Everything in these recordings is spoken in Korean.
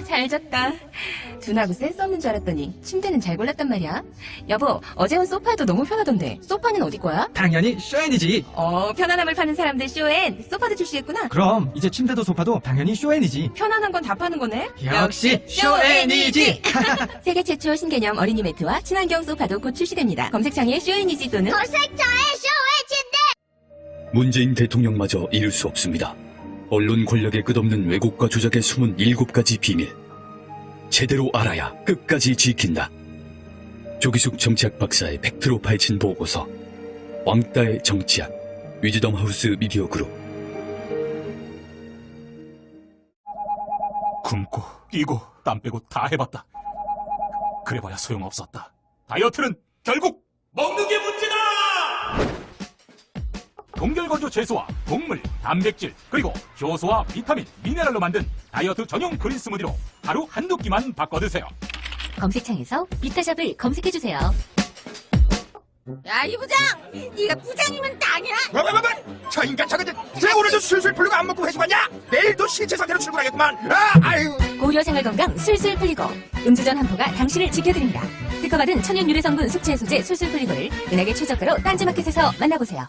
잘 잤다. 둔하고 센스 없는 줄 알았더니 침대는 잘 골랐단 말이야. 여보, 어제 온 소파도 너무 편하던데 소파는 어디 거야? 당연히 쇼엔이지. 편안함을 파는 사람들 쇼엔 소파도 출시했구나. 그럼 이제 침대도 소파도 당연히 쇼엔이지. 편안한 건 다 파는 거네. 역시 쇼엔이지. 세계 최초 신개념 어린이 매트와 친환경 소파도 곧 출시됩니다. 검색창에 쇼엔이지 또는 검색창에 쇼웨치인데 문재인 대통령마저 이룰 수 없습니다. 언론 권력의 끝없는 왜곡과 조작의 숨은 7가지 비밀. 제대로 알아야 끝까지 지킨다. 조기숙 정치학 박사의 팩트로 파헤친 보고서. 왕따의 정치학. 위즈덤 하우스 미디어 그룹. 굶고 뛰고 땀 빼고 다 해봤다. 그래봐야 소용없었다. 다이어트는 결국 먹는 게 문제다! 동결건조 채소와 곡물, 단백질, 그리고 효소와 비타민, 미네랄로 만든 다이어트 전용 그린 스무디로 하루 한두 끼만 바꿔 드세요. 검색창에서 비타샵을 검색해주세요. 야, 이 부장! 네가 부장이면 땅이야? 저 인간 저거들 왜 오늘도 술술 풀리고 안 먹고 회식 왔냐? 내일도 신체 상태로 출근하겠구만. 아유. 고려 생활건강 술술 풀리고 음주전 한포가 당신을 지켜드립니다. 특허받은 천연 유래 성분 숙취 해소제 술술 풀리고를 은하계 최저가로 딴지마켓에서 만나보세요.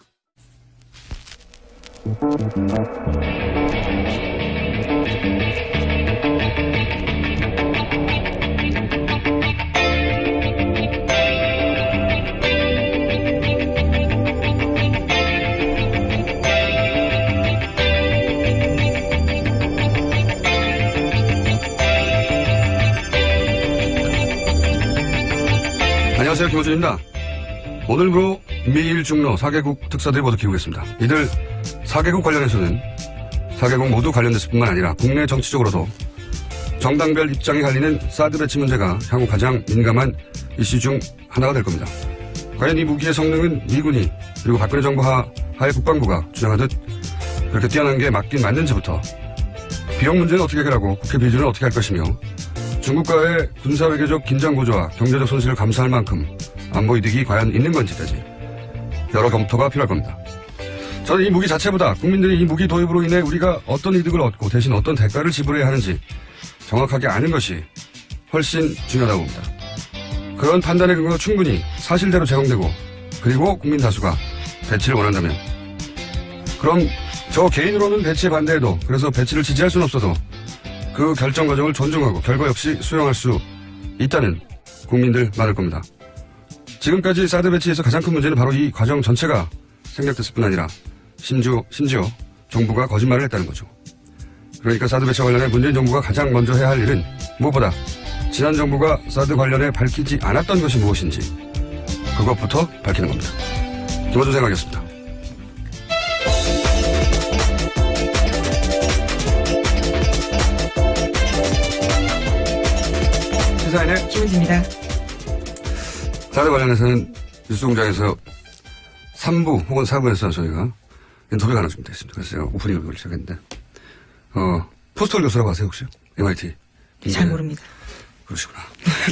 안녕하세요, 김호준입니다. 오늘부로 미일 중로 4개국 특사들이 모두 귀국했습니다. 이들 4개국 관련해서는 4개국 모두 관련됐을 뿐만 아니라 국내 정치적으로도 정당별 입장이 갈리는 사드 배치 문제가 향후 가장 민감한 이슈 중 하나가 될 겁니다. 과연 이 무기의 성능은 미군이 그리고 박근혜 정부 하의 국방부가 주장하듯 그렇게 뛰어난 게 맞긴 맞는지부터 비용 문제는 어떻게 해결하고 국회 비준은 어떻게 할 것이며 중국과의 군사외교적 긴장 고조와 경제적 손실을 감수할 만큼 안보 이득이 과연 있는 건지까지 여러 검토가 필요할 겁니다. 저는 이 무기 자체보다 국민들이 이 무기 도입으로 인해 우리가 어떤 이득을 얻고 대신 어떤 대가를 지불해야 하는지 정확하게 아는 것이 훨씬 중요하다고 봅니다. 그런 판단의 근거가 충분히 사실대로 제공되고 그리고 국민 다수가 배치를 원한다면 그럼 저 개인으로는 배치에 반대해도 그래서 배치를 지지할 수는 없어도 그 결정 과정을 존중하고 결과 역시 수용할 수 있다는 국민들 많을 겁니다. 지금까지 사드 배치에서 가장 큰 문제는 바로 이 과정 전체가 생략됐을 뿐 아니라 심지어 정부가 거짓말을 했다는 거죠. 그러니까 사드 배치와 관련해 문재인 정부가 가장 먼저 해야 할 일은 무엇보다 지난 정부가 사드 관련해 밝히지 않았던 것이 무엇인지 그것부터 밝히는 겁니다. 김호준 생각이었습니다. 시사인의 조은지입니다. 사드 관련해서는 뉴스공장에서 3부 혹은 4부에서 저희가 인터뷰가 하나 준비됐습니다. 그래서 제가 오프닝을 시작했는데 포스터 교수라고 아세요 혹시? MIT. 잘 모릅니다. 그러시구나.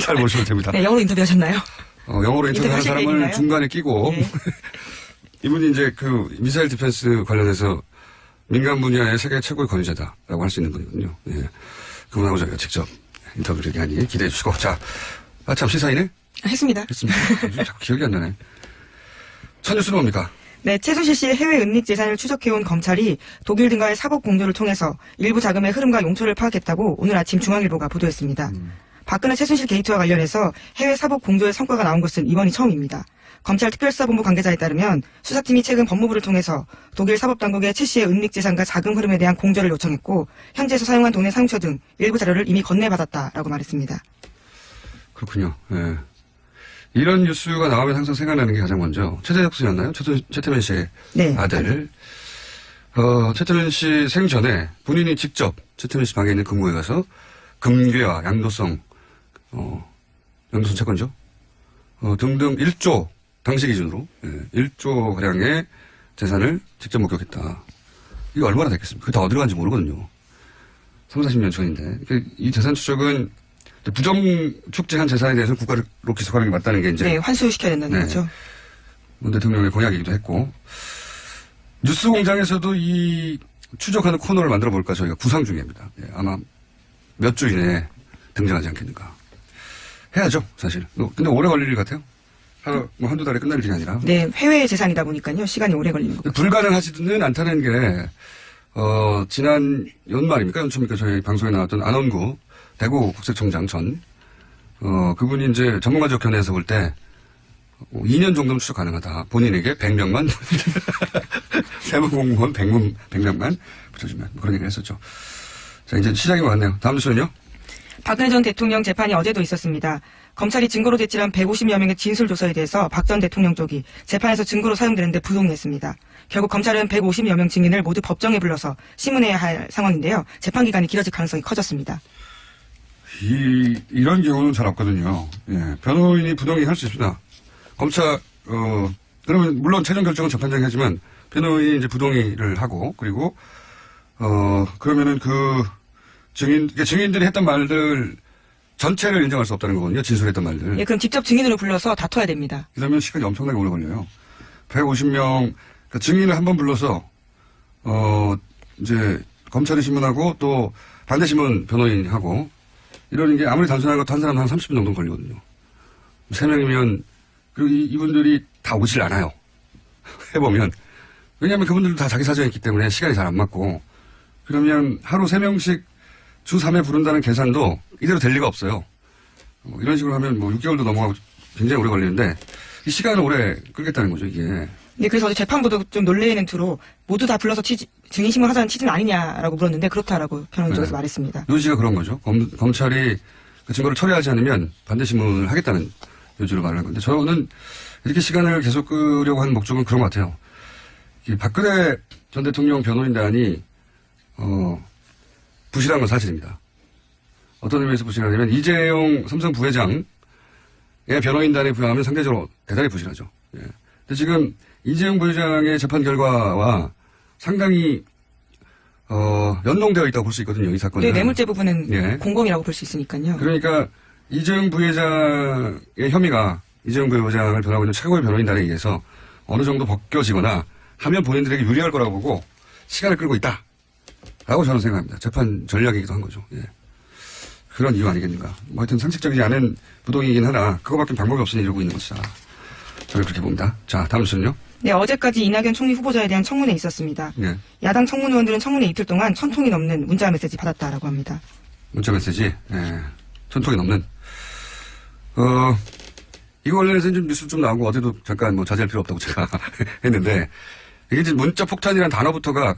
잘 모르시면 됩니다. 네, 영어로 인터뷰하셨나요? 영어로 인터뷰하는 인터뷰하실 사람을 얘기인가요? 중간에 끼고 네. 이분이 이제 그 미사일 디펜스 관련해서 민간 분야의 세계 최고의 권위자다라고 할 수 있는 분이거든요. 예. 그분하고 저희가 직접 인터뷰를 하니 기대해 주시고 자, 참 시사이네? 했습니다. 했습니다. 요즘 자꾸 기억이 안 나네. 첫 뉴스는 뭡니까? 네, 최순실 씨의 해외 은닉 재산을 추적해온 검찰이 독일 등과의 사법 공조를 통해서 일부 자금의 흐름과 용처를 파악했다고 오늘 아침 중앙일보가 보도했습니다. 박근혜 최순실 게이트와 관련해서 해외 사법 공조의 성과가 나온 것은 이번이 처음입니다. 검찰 특별수사본부 관계자에 따르면 수사팀이 최근 법무부를 통해서 독일 사법당국에 최 씨의 은닉 재산과 자금 흐름에 대한 공조를 요청했고 현지에서 사용한 돈의 사용처 등 일부 자료를 이미 건네받았다라고 말했습니다. 그렇군요. 예. 이런 뉴스가 나오면 항상 생각나는 게 가장 먼저 최재석 씨였나요? 최태민 씨의 네. 아들. 최태민 씨 생전에 본인이 직접 최태민 씨 방에 있는 금고에 가서 금괴와 양도성, 양도성 채권죠. 등등 1조, 당시 기준으로 1조 가량의 재산을 직접 목격했다. 이게 얼마나 됐겠습니까? 그게 다 어디로 간지 모르거든요. 30, 40년 전인데. 이 재산 추적은 부정 축제한 재산에 대해서는 국가로 기소하는 게 맞다는 게 이제. 네, 환수시켜야 된다는 거죠. 문 대통령의 공약이기도 했고. 뉴스 공장에서도 이 추적하는 코너를 만들어 볼까 저희가 구상 중입니다. 예, 아마 몇 주 이내에 등장하지 않겠는가. 해야죠, 사실. 근데 오래 걸릴 일 같아요. 하루, 한두 달에 끝날 일이 아니라. 네, 해외 재산이다 보니까요. 시간이 오래 걸리는 거. 불가능하지는 않다는 게, 지난 연말입니까? 연초입니까? 저희 방송에 나왔던 안원구 대구 국세청장 전, 그분이 이제 전문가적 견해에서 볼 때, 2년 정도는 추적 가능하다. 본인에게 100명만, 세무공무원 100명만 붙여주면. 그런 얘기를 했었죠. 자, 이제 시작인 것 같네요. 다음 뉴스는요? 박근혜 전 대통령 재판이 어제도 있었습니다. 검찰이 증거로 제출한 150여 명의 진술 조서에 대해서 박 전 대통령 쪽이 재판에서 증거로 사용되는데 부동의했습니다. 결국 검찰은 150여 명 증인을 모두 법정에 불러서 심문해야 할 상황인데요. 재판 기간이 길어질 가능성이 커졌습니다. 이런 경우는 잘 없거든요. 예, 변호인이 부동의 할 수 있습니다. 검찰, 그러면 물론 최종 결정은 재판장이 하지만 변호인이 이제 부동의를 하고 그리고, 그러면은 증인들이 했던 말들 전체를 인정할 수 없다는 거거든요. 진술했던 말들. 예, 그럼 직접 증인으로 불러서 다퉈야 됩니다. 그러면 시간이 엄청나게 오래 걸려요. 150명, 그러니까 증인을 한 번 불러서, 이제 검찰이 신문하고 또 반대 신문 변호인하고 이러는 게 아무리 단순한 것도 한 사람 한 30분 정도 걸리거든요. 3명이면, 그리고 이분들이 다 오질 않아요. 해보면. 왜냐하면 그분들도 다 자기 사정이 있기 때문에 시간이 잘 안 맞고, 그러면 하루 3명씩 주 3회 부른다는 계산도 이대로 될 리가 없어요. 이런 식으로 하면 6개월도 넘어가고 굉장히 오래 걸리는데, 이 시간을 오래 끌겠다는 거죠, 이게. 네, 그래서 어제 재판부도 좀 놀래는 투로 모두 다 불러서 증인신문 하자는 취지는 아니냐라고 물었는데 그렇다라고 변호인 쪽에서 말했습니다. 요지가 그런 거죠. 검찰이 그 증거를 처리하지 않으면 반대 신문을 하겠다는 요지로 말을 한 건데, 저는 이렇게 시간을 계속 끄려고 하는 목적은 그런 것 같아요. 이 박근혜 전 대통령 변호인단이, 부실한 건 사실입니다. 어떤 의미에서 부실하냐면, 이재용 삼성 부회장의 변호인단에 부여하면 상대적으로 대단히 부실하죠. 예. 근데 지금 이재용 부회장의 재판 결과와 상당히, 연동되어 있다고 볼 수 있거든요, 이 사건은. 네, 뇌물죄 부분은 예. 공범이라고 볼 수 있으니까요. 그러니까 이재용 부회장의 혐의가 이재용 부회장을 변호하고 있는 최고의 변호인단에 의해서 어느 정도 벗겨지거나 하면 본인들에게 유리할 거라고 보고 시간을 끌고 있다. 라고 저는 생각합니다. 재판 전략이기도 한 거죠. 예. 그런 이유 아니겠는가. 하여튼 상식적이지 않은 부동이긴 하나 그거밖에 방법이 없으니 이러고 있는 것이다. 저는 그렇게 봅니다. 자, 다음 뉴스는요. 네, 어제까지 이낙연 총리 후보자에 대한 청문회 있었습니다. 예. 야당 청문위원들은 청문회 이틀 동안 1000통이 넘는 문자 메시지 받았다라고 합니다. 문자 메시지, 예. 1000통이 넘는. 이거 관련해서는 좀 뉴스 좀 나오고 어제도 잠깐 자제할 필요 없다고 제가 했는데, 이게 이제 문자 폭탄이라는 단어부터가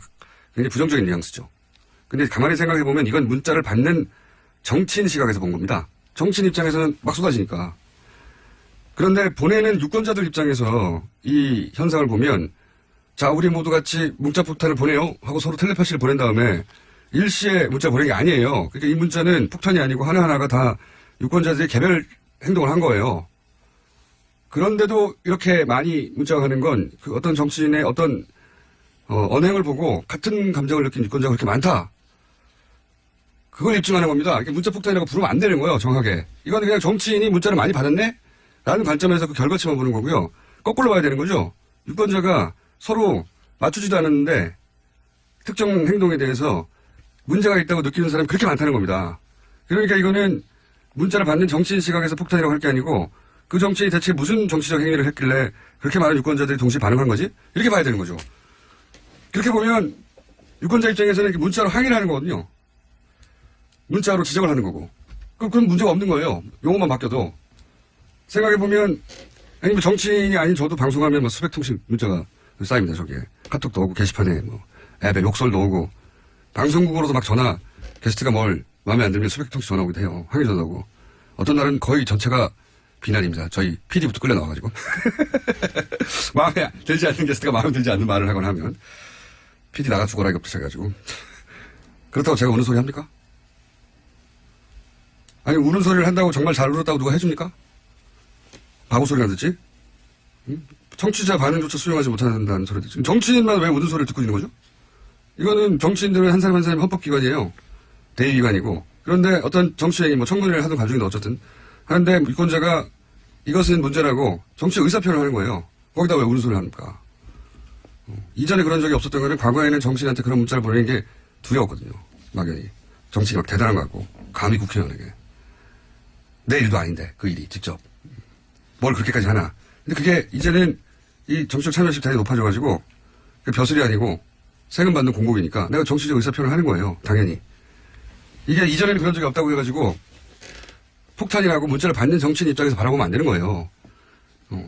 굉장히 부정적인 뉘앙스죠. 근데 가만히 생각해보면 이건 문자를 받는 정치인 시각에서 본 겁니다. 정치인 입장에서는 막 쏟아지니까. 그런데 보내는 유권자들 입장에서 이 현상을 보면, 자, 우리 모두 같이 문자 폭탄을 보내요 하고 서로 텔레파시를 보낸 다음에 일시에 문자 보낸 게 아니에요. 그러니까 이 문자는 폭탄이 아니고 하나하나가 다 유권자들이 개별 행동을 한 거예요. 그런데도 이렇게 많이 문자가 가는 건 그 어떤 정치인의 어떤 언행을 보고 같은 감정을 느낀 유권자가 그렇게 많다. 그걸 입증하는 겁니다. 이게 문자 폭탄이라고 부르면 안 되는 거예요, 정확하게. 이건 그냥 정치인이 문자를 많이 받았네? 라는 관점에서 그 결과치만 보는 거고요. 거꾸로 봐야 되는 거죠. 유권자가 서로 맞추지도 않았는데 특정 행동에 대해서 문제가 있다고 느끼는 사람이 그렇게 많다는 겁니다. 그러니까 이거는 문자를 받는 정치인 시각에서 폭탄이라고 할 게 아니고 그 정치인이 대체 무슨 정치적 행위를 했길래 그렇게 많은 유권자들이 동시에 반응한 거지? 이렇게 봐야 되는 거죠. 그렇게 보면 유권자 입장에서는 이렇게 문자로 항의를 하는 거거든요. 문자로 지적을 하는 거고. 그럼 문제가 없는 거예요. 용어만 바뀌어도. 생각해보면, 아니면 정치인이 아닌 저도 방송하면 수백 통씩 문자가 쌓입니다, 저기에. 카톡도 오고, 게시판에 앱에 욕설도 오고, 방송국으로도 막 전화, 게스트가 뭘 마음에 안 들면 수백 통씩 전화 오기도 해요. 항의 전화 오고. 어떤 날은 거의 전체가 비난입니다. 저희 PD부터 끌려 나와가지고. 마음에 들지 않는 게스트가 마음에 들지 않는 말을 하거나 하면, PD 나가 죽어라 이거 붙여가지고. 그렇다고 제가 우는 소리 합니까? 아니, 우는 소리를 한다고 정말 잘 울었다고 누가 해줍니까? 바보 소리나 듣지? 청취자 반응조차 수용하지 못한다는 소리 듣지. 정치인만 왜 우는 소리를 듣고 있는 거죠? 이거는 정치인들은 한 사람 한 사람이 헌법기관이에요. 대의기관이고. 그런데 어떤 정치인이 청문회를 하든 가중인데 어쨌든. 하는데 유권자가 이것은 문제라고 정치 의사표현을 하는 거예요. 거기다 왜 우는 소리를 합니까? 이전에 그런 적이 없었던 거는 과거에는 정치인한테 그런 문자를 보내는 게 두려웠거든요. 막연히. 정치인이 막 대단한 것 같고. 감히 국회의원에게. 내 일도 아닌데, 그 일이 직접. 뭘 그렇게까지 하나. 근데 그게 이제는 이 정치적 참여심 대단히 높아져가지고, 벼슬이 아니고 세금 받는 공복이니까 내가 정치적 의사표현을 하는 거예요. 당연히. 이게 이전에는 그런 적이 없다고 해가지고 폭탄이라고 문자를 받는 정치인 입장에서 바라보면 안 되는 거예요.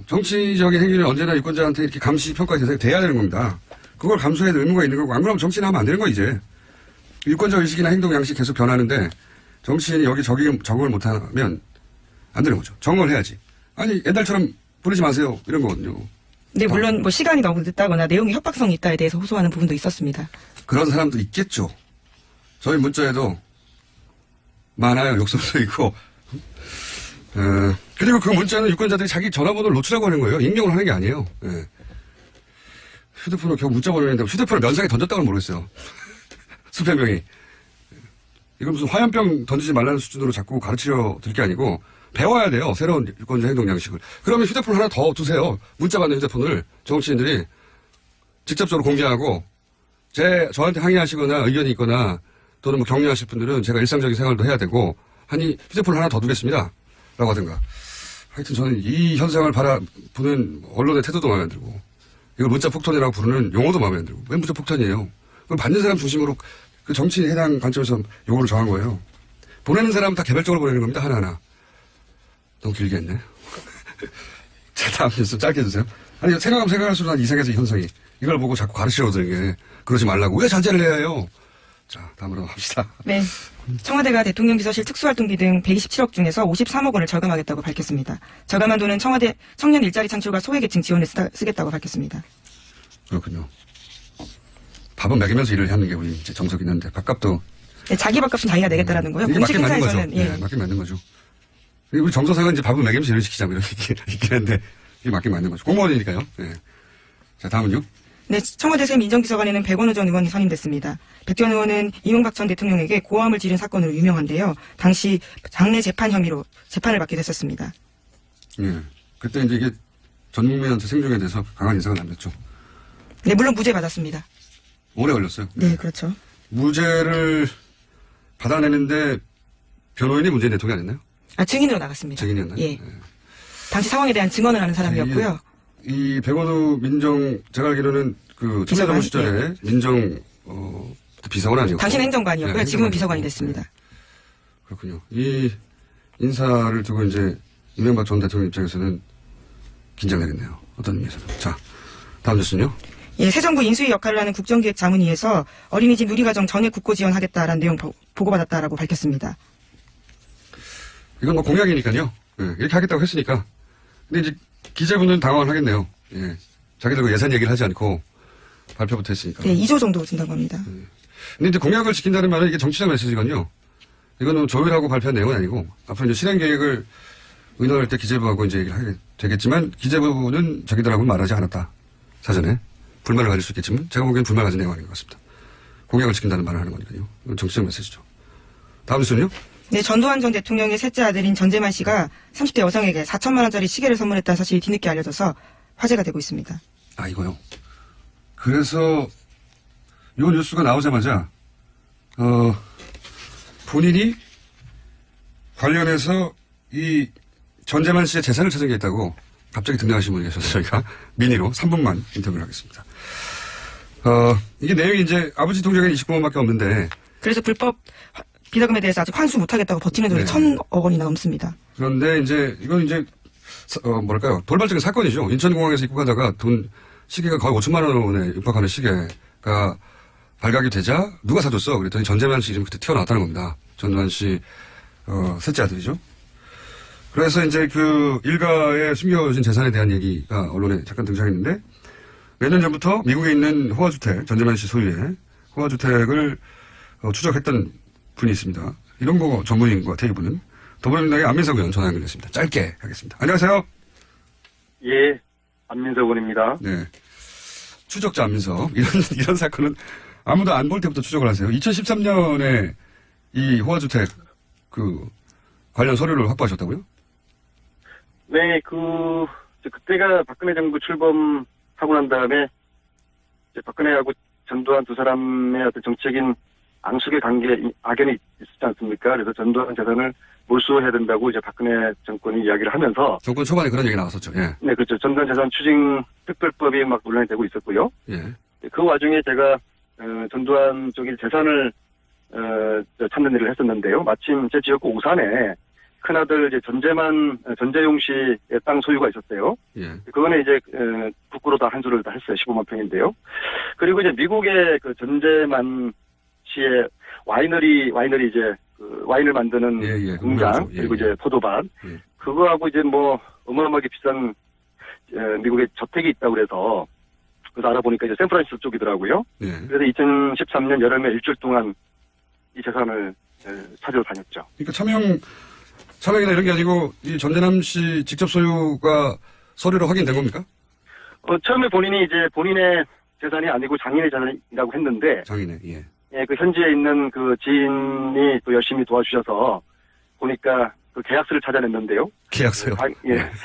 정치적인 행위는 언제나 유권자한테 이렇게 감시 평가 대상이 돼야 되는 겁니다. 그걸 감수해야 될 의무가 있는 거고 안 그러면 정치인 하면 안 되는 거 이제. 유권자 의식이나 행동 양식 계속 변하는데 정치인이 여기 적응을 못하면 안 되는 거죠. 정을 해야지. 아니 옛날처럼 보내지 마세요 이런 거거든요. 네, 물론 뭐 시간이 너무 늦다거나 내용이 협박성이 있다에 대해서 호소하는 부분도 있었습니다. 그런 사람도 있겠죠. 저희 문자에도 많아요. 욕설도 있고. 그리고 그 문자는 유권자들이 자기 전화번호를 노출하고 하는 거예요. 익명을 하는 게 아니에요. 예. 휴대폰으로 겨우 문자 보내는데 휴대폰을 면상에 던졌다고는 모르겠어요. 수백 명이. 이건 무슨 화염병 던지지 말라는 수준으로 자꾸 가르쳐 드릴 게 아니고 배워야 돼요. 새로운 유권자 행동 양식을. 그러면 휴대폰 하나 더 두세요. 문자 받는 휴대폰을 정치인들이 직접적으로 공개하고 저한테 항의하시거나 의견이 있거나 또는 뭐 격려하실 분들은 제가 일상적인 생활도 해야 되고 하니 휴대폰을 하나 더 두겠습니다. 라고 하든가. 하여튼 저는 이 현상을 바라보는 언론의 태도도 마음에 안 들고 이걸 문자 폭탄이라고 부르는 용어도 마음에 안 들고 왜 문자 폭탄이에요? 그걸 받는 사람 중심으로 그 정치인에 해당 관점에서 용어를 정한 거예요. 보내는 사람은 다 개별적으로 보내는 겁니다. 하나하나. 너무 길게 했네. 자, 다음 뉴스 짧게 해주세요. 아니, 생각할수록 난 이상해서 이 현상이. 이걸 보고 자꾸 가르치려거든요, 이게. 그러지 말라고. 왜 자제를 해야 해요? 자, 다음으로 갑시다. 네. 청와대가 대통령 비서실 특수활동비 등 127억 중에서 53억 원을 절감하겠다고 밝혔습니다. 절감한 돈은 청와대 청년 일자리 창출과 소외계층 지원에 쓰겠다고 밝혔습니다. 그렇군요. 밥은 먹이면서 일을 하는 게 우리 이제 정석이 있는데, 밥값도. 네, 자기 밥값은 자기가 내겠다라는 거요. 이게 공식 맞긴 맞는 거죠. 행사에서는, 예. 네, 맞긴 맞는 거죠. 우리 정서상은 이제 밥은 먹이면서 일을 시키자, 이렇게 있긴 한데, 이게 맞긴 맞는 거죠. 공무원이니까요. 네. 자, 다음은요. 네, 청와대 새 민정비서관에는 백원우 전 의원이 선임됐습니다. 백 전 의원은 이명박 전 대통령에게 고함을 지른 사건으로 유명한데요. 당시 장례 재판 혐의로 재판을 받게 됐었습니다. 예. 그때 이제 이게 전 국민한테 생존에 대해서 강한 인상을 남겼죠. 네, 물론 무죄 받았습니다. 오래 걸렸어요. 네, 그렇죠. 무죄를 받아내는데 변호인이 문재인 대통령이 아니었나요? 아, 증인으로 나갔습니다. 증인이었나요? 예. 당시 상황에 대한 증언을 하는 사람이었고요. 이 백원우 제가 알기로는 그 청와대 시절에 민정 비서관 아니었고. 당시는 행정관이었고요. 네, 지금은 비서관이 됐습니다. 그렇군요. 이 인사를 두고 이제 이명박 전 대통령 입장에서는 긴장되겠네요. 어떤 의미에서는. 자, 다음 뉴스는요. 예, 새 정부 인수위 역할을 하는 국정기획자문위에서 어린이집 누리과정 전액 국고 지원하겠다라는 내용 보고받았다라고 밝혔습니다. 이건 뭐 공약이니까요. 예, 이렇게 하겠다고 했으니까. 근데 이제 기재부는 당황을 하겠네요. 예. 자기들 예산 얘기를 하지 않고 발표부터 했으니까. 네, 2조 정도 준다고 합니다. 근데 이제 공약을 지킨다는 말은 이게 정치적 메시지거든요. 이거는 조율하고 발표한 내용은 아니고 앞으로 이제 실행 계획을 의논할 때 기재부하고 이제 얘기를 하게 되겠지만 기재부는 자기들하고는 말하지 않았다. 사전에. 불만을 가질 수 있겠지만 제가 보기엔 불만 가진 내용 아닌 것 같습니다. 공약을 지킨다는 말을 하는 거니까요. 이건 정치적 메시지죠. 다음 뉴스는요. 네, 전두환 전 대통령의 셋째 아들인 전재만 씨가 30대 여성에게 4천만 원짜리 시계를 선물했다는 사실이 뒤늦게 알려져서 화제가 되고 있습니다. 아, 이거요. 그래서 이 뉴스가 나오자마자 본인이 관련해서 이 전재만 씨의 재산을 찾은 게 있다고 갑자기 등장하신 분이 계셔서 저희가 미니로 3분만 인터뷰를 하겠습니다. 이게 내용이 이제 아버지 통장에 29만밖에 없는데 그래서 불법 비자금에 대해서 아직 환수 못하겠다고 버티는 돈이 네. 1,000억 원이나 넘습니다. 그런데 이제 이건 이제 뭐랄까요 돌발적인 사건이죠. 인천공항에서 입국하다가 시계가 거의 5천만 원에 육박하는 시계가 발각이 되자 누가 사줬어? 그랬더니 전재만 씨 이름이 그때 튀어나왔다는 겁니다. 전두환 씨 셋째 아들이죠. 그래서 이제 그 일가의 숨겨진 재산에 대한 얘기가 언론에 잠깐 등장했는데 몇 년 전부터 미국에 있는 호화주택, 전재만 씨 소유의 호화주택을 추적했던 분이 있습니다. 이런 거 전문인 것 같아요, 이분은. 더불어민주당의 안민석 의원 전화 연결했습니다. 짧게 하겠습니다. 안녕하세요. 예, 안민석 의원입니다. 네. 추적자 안민석. 이런 사건은 아무도 안 볼 때부터 추적을 하세요. 2013년에 이 호화주택 관련 서류를 확보하셨다고요? 네, 그때가 박근혜 정부 출범하고 난 다음에 이제 박근혜하고 전두환 두 사람의 어떤 정치적인 앙숙의 악연이 있지 않습니까? 그래서 전두환 재산을 몰수해야 된다고 이제 박근혜 정권이 이야기를 하면서 정권 초반에 그런 얘기 나왔었죠. 예. 네, 그렇죠. 전두환 재산 추징 특별법이 막 논란이 되고 있었고요. 예. 그 와중에 제가 전두환 쪽의 재산을 찾는 일을 했었는데요. 마침 제 지역구 오산에 큰아들 이제 전재용 씨의 땅 소유가 있었어요. 예. 그거는 이제 국고로 다 한수를 다 했어요. 15만 평인데요. 그리고 이제 미국의 그 전재만 씨의 와이너리 이제 그 와인을 만드는 예, 공장 공장이죠. 예, 그리고 예. 이제 포도밭 예. 그거하고 이제 뭐 어마어마하게 비싼 미국의 저택이 있다고 그래서 그래서 알아보니까 이제 샌프란시스코 쪽이더라고요. 예. 그래서 2013년 여름에 일주일 동안 이 재산을 찾으러 다녔죠. 그러니까 차명이나 이런 게 아니고 이 전재남 씨 직접 소유가 서류로 확인된 겁니까? 처음에 본인이 이제 본인의 재산이 아니고 장인의 재산이라고 했는데 장인의, 예. 예, 그 현지에 있는 그 지인이 또 열심히 도와주셔서 보니까 그 계약서를 찾아냈는데요. 계약서요?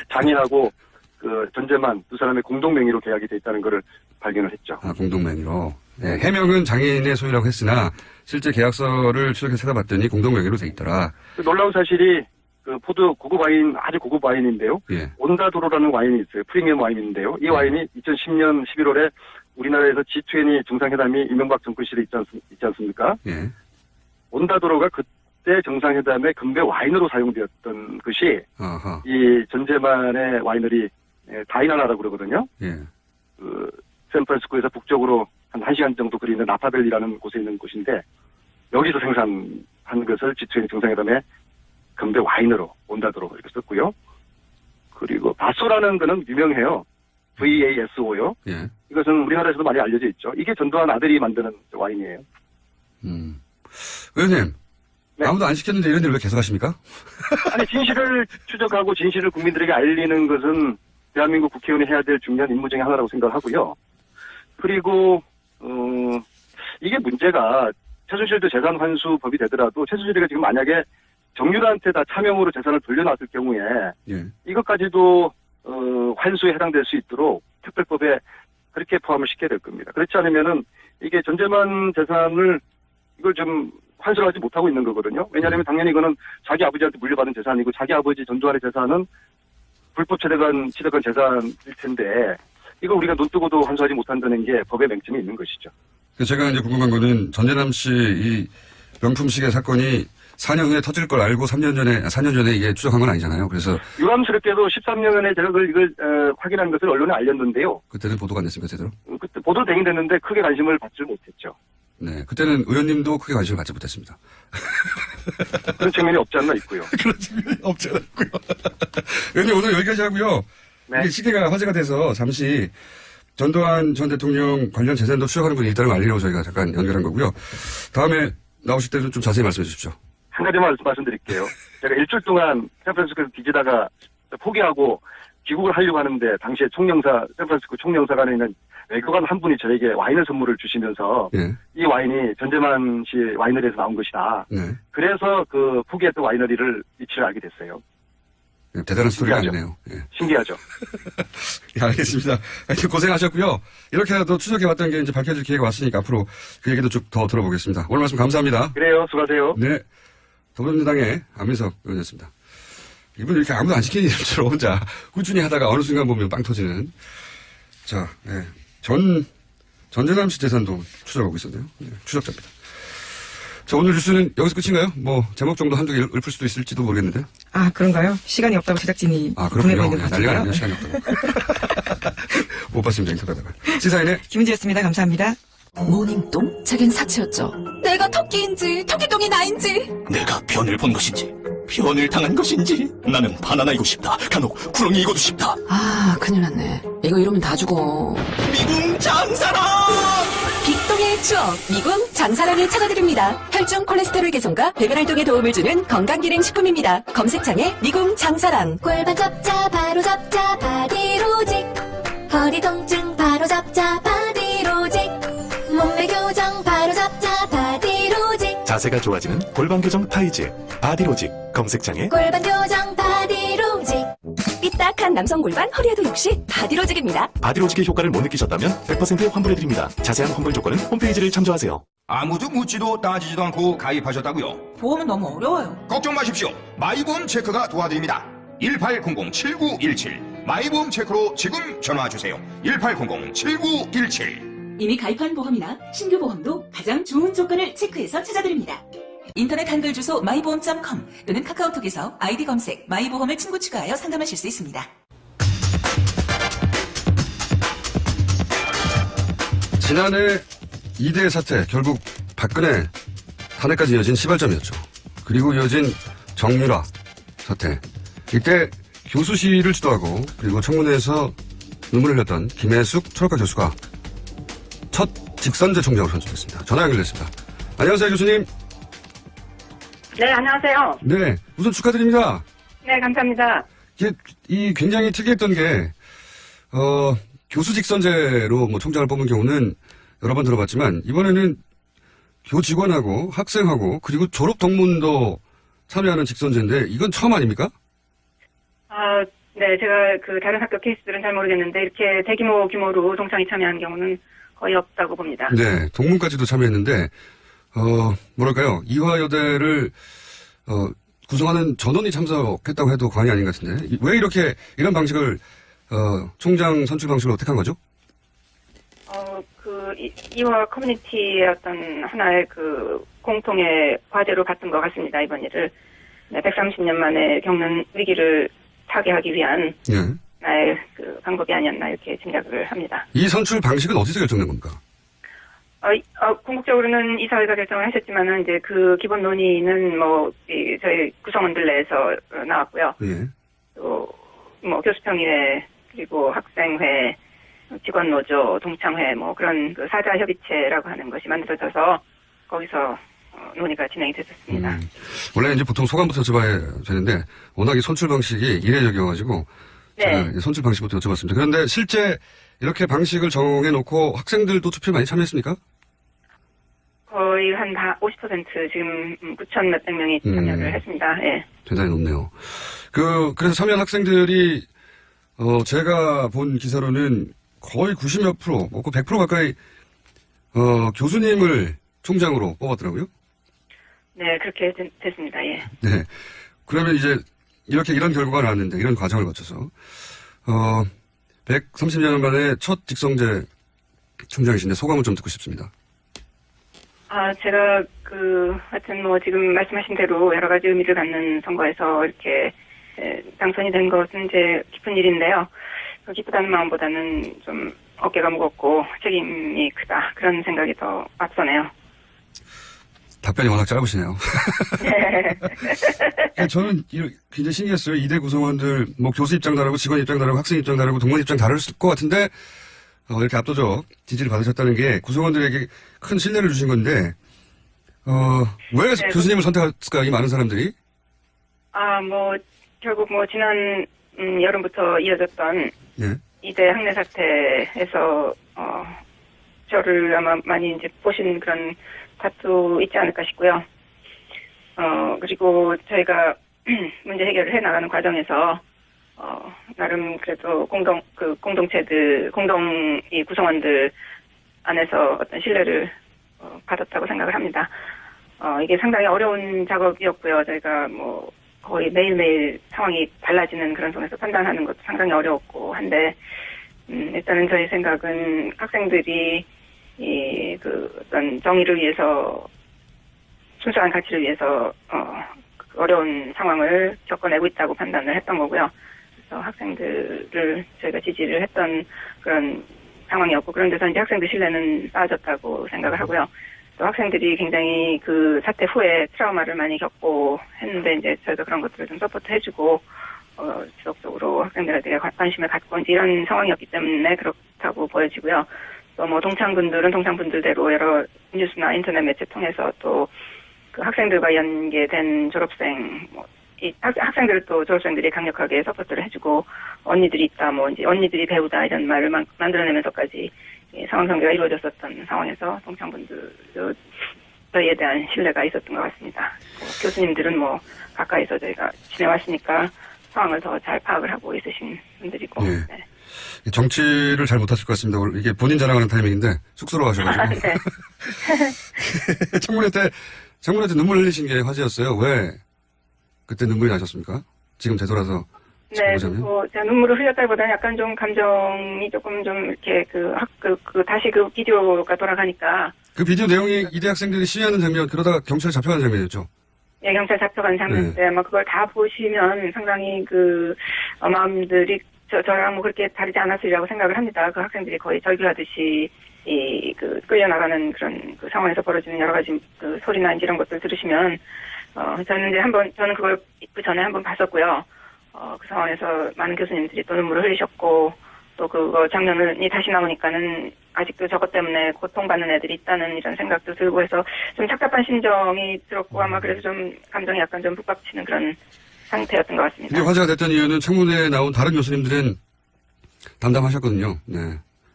장인하고 그 전재만 두 사람의 공동 명의로 계약이 돼 있다는 것을 발견을 했죠. 아, 공동 명의로. 네, 해명은 장인의 소유라고 했으나 실제 계약서를 추적해서 찾아봤더니 공동 명의로 돼 있더라. 그 놀라운 사실이 그 포도 고급 와인 아주 고급 와인인데요. 예. 온다도로라는 와인이 있어요. 프리미엄 와인인데요. 이 와인이 2010년 11월에 우리나라에서 G20 정상회담이 이명박 정권 시절에 있지 않습니까? 예. 온다도로가 그때 정상회담의 금배 와인으로 사용되었던 것이 아하. 이 전재만의 와이너리 다이나라라고 그러거든요. 예. 그 샌프란시스코에서 북쪽으로 한 1시간 정도 거리 있는 나파밸리라는 곳에 있는 곳인데 여기서 생산한 것을 G20 정상회담에 금배 와인으로 온다도로 이렇게 썼고요. 그리고 바소라는 거는 유명해요. VASO요. 예. 이것은 우리나라에서도 많이 알려져 있죠. 이게 전두환 아들이 만드는 와인이에요. 의원님. 네. 아무도 안 시켰는데 이런 일을 왜 계속 하십니까? 아니 진실을 추적하고 진실을 국민들에게 알리는 것은 대한민국 국회의원이 해야 될 중요한 임무 중에 하나라고 생각하고요. 그리고 이게 문제가 최순실도 재산 환수법이 되더라도 최순실이가 지금 만약에 정유라한테 다 차명으로 재산을 돌려놨을 경우에 예. 이것까지도 환수에 해당될 수 있도록 특별법에 그렇게 포함을 시켜야 될 겁니다. 그렇지 않으면은 이게 전재만 재산을 이걸 좀 환수를 하지 못하고 있는 거거든요. 왜냐하면 당연히 이거는 자기 아버지한테 물려받은 재산이고 자기 아버지 전두환의 재산은 불법 취득한 재산일 텐데 이걸 우리가 눈 뜨고도 환수하지 못한다는 게 법의 맹점이 있는 것이죠. 제가 이제 궁금한 거는 전재남 씨 이 명품 시계 사건이 4년 후에 터질 걸 알고 4년 전에 이게 추적한 건 아니잖아요. 그래서 유감스럽게도 13년에 제가 이걸 확인한 것을 언론에 알렸는데요. 그때는 보도가 안 됐습니까, 제대로? 그때 보도되긴 됐는데 크게 관심을 받지 못했죠. 네. 그때는 의원님도 크게 관심을 갖지 못했습니다. 그런 측면이 없지 않나 있고요. 그런 측면이 없지 않았고요. 의원님 오늘 여기까지 하고요. 네. 이게 시계가 화제가 돼서 잠시 전두환 전 대통령 관련 재산도 추적하는 분이 있다는 걸 알리려고 저희가 잠깐 연결한 거고요. 다음에 나오실 때도 좀 자세히 말씀해 주십시오. 한 가지만 말씀드릴게요. 제가 일주일 동안 샌프란시스코에서 뒤지다가 포기하고 귀국을 하려고 하는데 당시에 샌프란시스코 총영사관에 있는 외교관 한 분이 저에게 와인을 선물을 주시면서 예. 이 와인이 전재만 씨 와이너리에서 나온 것이다. 네. 그래서 그 포기했던 와이너리를 위치를 알게 됐어요. 네, 대단한 스토리가 신기하죠? 아니네요. 예. 신기하죠. 예, 알겠습니다. 하여튼 고생하셨고요. 이렇게라도 추적해왔던 게 이제 밝혀질 기회가 왔으니까 앞으로 그 얘기도 쭉 더 들어보겠습니다. 오늘 말씀 감사합니다. 그래요. 수고하세요. 네. 더불어민주당의 안민석 의원이었습니다. 이분 이렇게 아무도 안 시키는 일처럼 혼자 꾸준히 하다가 어느 순간 보면 빵 터지는. 자, 네. 전재남 씨 재산도 추적하고 있었네요. 네, 추적자입니다. 자, 오늘 뉴스는 여기서 끝인가요? 뭐, 제목 정도 한두 개 읊을 수도 있을지도 모르겠는데. 아, 그런가요? 시간이 없다고 제작진이 보내고 그렇군요. 있는 네, 것 난리가 같은데요. 났네요. 시간이 없다고. 못 봤습니다. 인터뷰하다가. 시사인의 김은지였습니다. 감사합니다. 모닝똥? 제겐 사치였죠. 내가 토끼인지 토끼똥이 나인지. 내가 변을 본 것인지 변을 당한 것인지 나는 바나나이고 싶다. 간혹 구렁이이고도 싶다. 아, 큰일 났네. 이거 이러면 다 죽어. 미궁 장사랑! 빅동의 추억, 미궁 장사랑이 찾아드립니다. 혈중 콜레스테롤 개선과 배변 활동에 도움을 주는 건강기능식품입니다. 검색창에 미궁 장사랑. 골반 잡자 바로 잡자 바디로직 허리 통증 바로 잡자 바디로직 몸매 교정 바로 잡자 바디로직 자세가 좋아지는 골반 교정 타이즈 바디로직 검색창에 골반 교정 바디로직 삐딱한 남성 골반, 허리에도 역시 바디로직입니다. 바디로직의 효과를 못 느끼셨다면 100% 환불해드립니다. 자세한 환불 조건은 홈페이지를 참조하세요. 아무도 묻지도 따지지도 않고 가입하셨다고요? 보험은 너무 어려워요. 걱정 마십시오. 마이보험 체크가 도와드립니다. 1800-7917 마이보험 체크로 지금 전화주세요. 1800-7917 이미 가입한 보험이나 신규 보험도 가장 좋은 조건을 체크해서 찾아드립니다. 인터넷 한글 주소 마이보험.com 또는 카카오톡에서 아이디 검색 마이보험을 친구 추가하여 상담하실 수 있습니다. 지난해 2대 사태, 결국 박근혜 탄핵까지 이어진 시발점이었죠. 그리고 이어진 정유라 사태. 이때 교수실을 주도하고 그리고 청문회에서 눈물을 흘렸던 김혜숙 철학과 교수가 첫 직선제 총장으로 선출됐습니다. 전화 연결됐습니다. 안녕하세요, 교수님. 네, 안녕하세요. 네, 우선 축하드립니다. 네, 감사합니다. 이 굉장히 특이했던 게 교수 직선제로 뭐 총장을 뽑은 경우는 여러 번 들어봤지만 이번에는 교직원하고 학생하고 그리고 졸업 동문도 참여하는 직선제인데 이건 처음 아닙니까? 네, 제가 다른 학교 케이스들은 잘 모르겠는데 이렇게 규모로 동창이 참여한 경우는 거의 없다고 봅니다. 네, 동문까지도 참여했는데 뭐랄까요, 이화여대를 구성하는 전원이 참석했다고 해도 과언이 아닌 것 같은데 왜 이렇게 이런 방식을 총장 선출 방식으로 택한 거죠? 이화 커뮤니티의 어떤 하나의 공통의 과제로 봤던 것 같습니다. 이번 일을. 네, 130년 만에 겪는 위기를 타개하기 위한 네. 나의 방법이 아니었나 이렇게 짐작을 합니다. 이 선출 방식은 어디서 결정된 겁니까? 궁극적으로는 이사회가 결정을 하셨지만은 이제 기본 논의는 저희 구성원들 내에서 나왔고요. 예. 또 교수평의회 그리고 학생회, 직원노조, 동창회 그런 사자협의체라고 하는 것이 만들어져서 거기서 논의가 진행이 됐었습니다. 원래 이제 보통 소감부터 여쭤봐야 되는데 워낙 이 선출 방식이 이례적이어가지고 네. 제가 선출 방식부터 여쭤봤습니다. 그런데 실제 이렇게 방식을 정해놓고 학생들도 투표에 많이 참여했습니까? 거의 한 50% 지금 9천 몇백 명이 참여를 했습니다. 예. 대단히 높네요. 그래서 참여한 학생들이 제가 본 기사로는 거의 90몇 프로, 100% 가까이 교수님을 총장으로 뽑았더라고요. 네, 그렇게 됐습니다. 예. 네. 그러면 이제 이런 결과가 나왔는데 이런 과정을 거쳐서 130년 만에 첫 직선제 총장이신데 소감을 좀 듣고 싶습니다. 제가 하여튼 지금 말씀하신 대로 여러 가지 의미를 갖는 선거에서 이렇게 당선이 된 것은 이제 기쁜 일인데요. 기쁘다는 마음보다는 좀 어깨가 무겁고 책임이 크다 그런 생각이 더 앞서네요. 답변이 워낙 짧으시네요. 네. 저는 굉장히 신기했어요. 이대 구성원들 교수 입장 다르고 직원 입장 다르고 학생 입장 다르고 동문 입장 다를 것 같은데 이렇게 압도적 지지를 받으셨다는 게 구성원들에게 큰 신뢰를 주신 건데 왜 네, 교수님을 선택할까 이 많은 사람들이? 결국 지난 여름부터 이어졌던 네. 이대 학내 사태에서 저를 아마 많이 이제 보신 그런 탓도 있지 않을까 싶고요. 그리고 저희가 문제 해결을 해 나가는 과정에서 나름 그래도 이 구성원들 안에서 어떤 신뢰를 받았다고 생각을 합니다. 이게 상당히 어려운 작업이었고요. 저희가 거의 매일매일 상황이 달라지는 그런 속에서 판단하는 것도 상당히 어려웠고 한데, 일단은 저희 생각은 학생들이 어떤 정의를 위해서, 순수한 가치를 위해서, 어려운 상황을 겪어내고 있다고 판단을 했던 거고요. 그래서 학생들을 저희가 지지를 했던 그런 상황이었고, 그런 데서 이제 학생들 신뢰는 쌓아졌다고 생각을 하고요. 또 학생들이 굉장히 사태 후에 트라우마를 많이 겪고 했는데, 이제 저희가 그런 것들을 좀 서포트 해주고, 지속적으로 학생들에 대해 관심을 갖고, 이제 이런 상황이었기 때문에 그렇다고 보여지고요. 또 동창분들은 동창분들대로 여러 뉴스나 인터넷 매체 통해서 또 학생들과 연계된 졸업생, 학생들 또 졸업생들이 강력하게 서포트를 해주고, 언니들이 있다, 이제 언니들이 배우다, 이런 말을 만들어내면서까지 상황 전개가 이루어졌었던 상황에서 동창분들도 저희에 대한 신뢰가 있었던 것 같습니다. 교수님들은 가까이서 저희가 지내왔으니까 상황을 더 잘 파악을 하고 있으신 분들이고. 네. 네. 정치를 잘 못하실 것 같습니다. 오늘 이게 본인 자랑하는 타이밍인데 쑥스러워하셔가지고. 네. 청문회 때 눈물 흘리신 게 화제였어요. 왜 그때 눈물이 나셨습니까? 지금 되돌아서 네, 보자면. 제가 눈물을 흘렸다기보다는 약간 좀 감정이 조금 좀 이렇게 다시 그 비디오가 돌아가니까. 그 비디오 내용이 이대 학생들이 시위하는 장면, 그러다가 경찰에 잡혀가는 장면이었죠. 예, 경찰 잡혀간 장면인데, 아마 그걸 다 보시면 상당히 마음들이 저랑 뭐 그렇게 다르지 않았으리라고 생각을 합니다. 그 학생들이 거의 절규하듯이, 끌려나가는 그런 그 상황에서 벌어지는 여러 가지 그 소리나 이런 것들 들으시면, 저는 저는 그걸 그 전에 한번 봤었고요. 그 상황에서 많은 교수님들이 또 눈물을 흘리셨고, 또 그거 장면이 다시 나오니까는 아직도 저것 때문에 고통받는 애들이 있다는 이런 생각도 들고 해서 좀 착잡한 심정이 들었고 아마 그래서 좀 감정이 약간 좀 북박치는 그런 상태였던 것 같습니다. 이게 화제가 됐던 이유는 청문회에 나온 다른 교수님들은 담담하셨거든요. 네.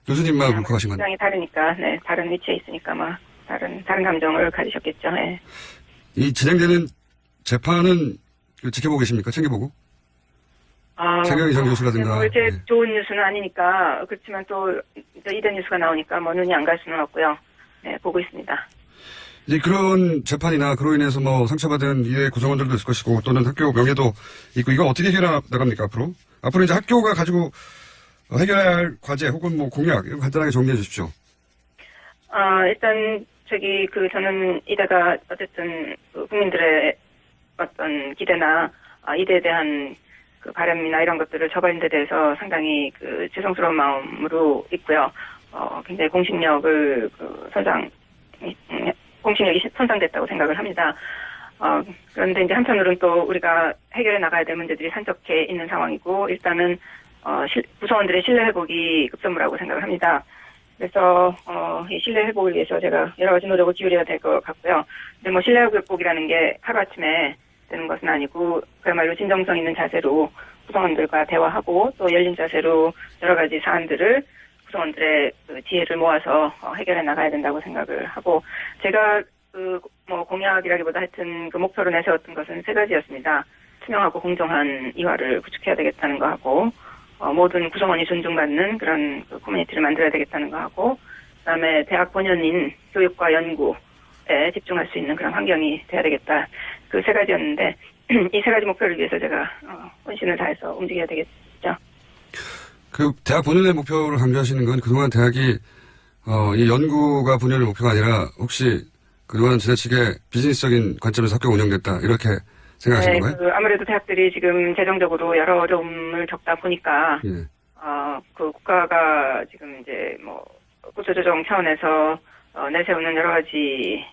교수님만 울컥하신 건데. 굉장히 다르니까, 네, 다른 위치에 있으니까 아마 다른 감정을 가지셨겠죠. 네. 이 진행되는 재판은 지켜보고 계십니까? 챙겨보고? 최경희 전 교수라든가. 그렇게 좋은 뉴스는 아니니까 그렇지만 또 이대 뉴스가 나오니까 뭐 눈이 안 갈 수는 없고요. 네, 보고 있습니다. 이제 그런 재판이나 그로 인해서 뭐 상처받은 이해 구성원들도 있을 것이고 또는 학교 명예도 있고 이거 어떻게 해결해 나갑니까 앞으로? 앞으로 이제 학교가 가지고 해결해야 할 과제 혹은 뭐 공약 이거 간단하게 정리해 주십시오. 일단 저는 이대가 어쨌든 국민들의 어떤 기대나 이대에 대한 그 바람이나 이런 것들을 저버린 데 대해서 상당히 죄송스러운 마음으로 있고요. 굉장히 공신력이 손상됐다고 생각을 합니다. 그런데 이제 한편으로는 또 우리가 해결해 나가야 될 문제들이 산적해 있는 상황이고, 일단은, 구성원들의 신뢰 회복이 급선무라고 생각을 합니다. 그래서, 이 신뢰 회복을 위해서 제가 여러 가지 노력을 기울여야 될 것 같고요. 근데 뭐 신뢰 회복이라는 게 하루아침에 되는 것은 아니고, 그야말로 진정성 있는 자세로 구성원들과 대화하고 또 열린 자세로 여러 가지 사안들을 구성원들의 지혜를 모아서 해결해 나가야 된다고 생각을 하고, 제가 공약이라기보다 하여튼 목표로 내세웠던 것은 3가지였습니다. 투명하고 공정한 이화를 구축해야 되겠다는 거 하고, 모든 구성원이 존중받는 그런 커뮤니티를 만들어야 되겠다는 거 하고, 그다음에 대학 본연인 교육과 연구에 집중할 수 있는 그런 환경이 돼야 되겠다. 그 3가지였는데 이 3가지 목표를 위해서 제가 혼신을 다해서 움직여야 되겠죠. 그 대학 본연의 목표를 강조하시는 건 그동안 대학이 이 연구가 본연의 목표가 아니라 혹시 그동안 지나치게 비즈니스적인 관점에서 학교가 운영됐다 이렇게 생각하시는 거예요? 아무래도 대학들이 지금 재정적으로 여러 어려움을 겪다 보니까 국가가 지금 이제 구조조정 차원에서 내세우는 여러 가지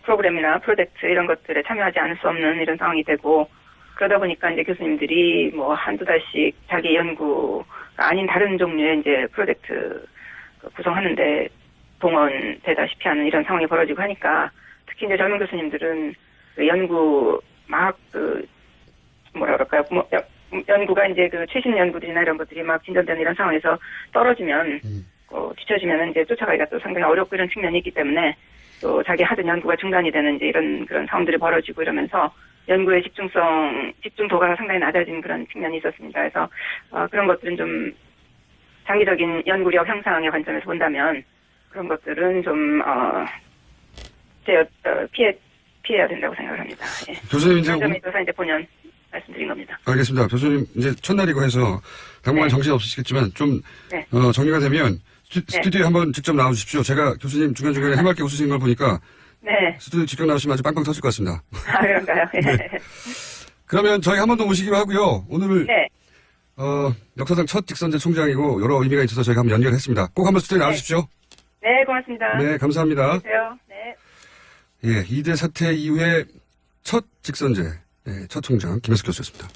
프로그램이나 프로젝트 이런 것들에 참여하지 않을 수 없는 이런 상황이 되고, 그러다 보니까 이제 교수님들이 한두 달씩 자기 연구가 아닌 다른 종류의 이제 프로젝트 구성하는데 동원되다시피 하는 이런 상황이 벌어지고 하니까, 특히 이제 젊은 교수님들은 연구 연구가 이제 최신 연구들이나 이런 것들이 막 진전되는 이런 상황에서 떨어지면 뒤처지면 이제 쫓아가기가 또 상당히 어렵고 이런 측면이 있기 때문에, 또 자기 하던 연구가 중단이 되는 이제 그런 상황들이 벌어지고 이러면서 연구의 집중도가 상당히 낮아진 그런 측면이 있었습니다. 그래서 그런 것들은 좀 장기적인 연구력 향상의 관점에서 본다면 그런 것들은 좀 피해야 된다고 생각합니다. 예. 교수님 이제 점에 있어서 이제 본연 말씀드린 겁니다. 알겠습니다. 교수님 이제 첫날이고 해서 당분간 정신 없으시겠지만 좀 정리가 되면 스튜디오에 한번 직접 나와주십시오. 제가 교수님 중간중간에 해맑게 웃으시는 걸 보니까 스튜디오 직접 나오시면 아주 빵빵 터질 것 같습니다. 그런가요? 네. 그러면 저희 한 번 더 모시기로 하고요. 오늘 역사상 첫 직선제 총장이고 여러 의미가 있어서 저희가 한번 연결했습니다. 꼭 한번 스튜디오에 나와주십시오. 네, 고맙습니다. 네, 감사합니다. 안녕하세요. 네. 예, 이대 사태 이후에 첫 직선제, 첫 총장 김혜숙 교수였습니다.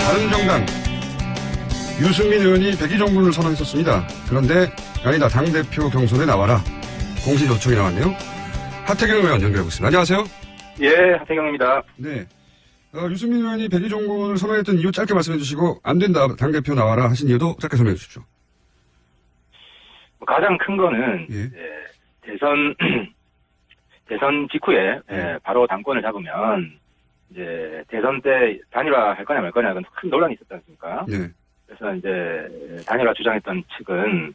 바른정당 유승민 의원이 백의종군을 선언했었습니다. 그런데 아니다, 당대표 경선에 나와라. 공식 요청이 나왔네요. 하태경 의원 연결하고 있습니다. 안녕하세요. 예, 하태경입니다. 네. 유승민 의원이 백의종군을 선언했던 이유 짧게 말씀해 주시고, 안 된다, 당대표 나와라 하신 이유도 짧게 설명해 주십시오. 가장 큰 거는 대선 직후에 바로 당권을 잡으면 이제 대선 때 단일화할 거냐 말 거냐 큰 논란이 있었지 않습니까? 네. 그래서 이제 단일화 주장했던 측은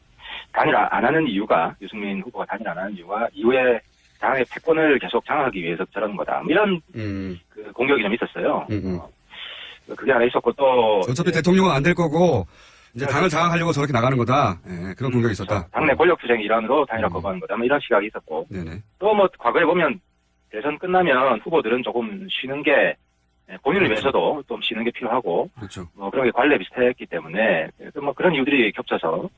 단일화 안 하는 이유가 유승민 후보가 단일화 안 하는 이유가 이후에 당의 패권을 계속 장악하기 위해서 저러는 거다. 이런 그 공격이 좀 있었어요. 그게 하나 있었고 또 어차피 대통령은 안 될 거고 이제 당을 장악하려고 저렇게 나가는 거다. 예, 그런 공격이 있었다. 당내 권력 투쟁 일환으로 단일화 거부하는 거다. 뭐 이런 시각이 있었고 네네. 또 뭐 과거에 보면 대선 끝나면 후보들은 조금 쉬는 게 본인을 그렇죠. 위해서도 좀 쉬는 게 필요하고 그렇죠. 뭐 그런 게 관례 비슷했기 때문에 뭐 그런 이유들이 겹쳐서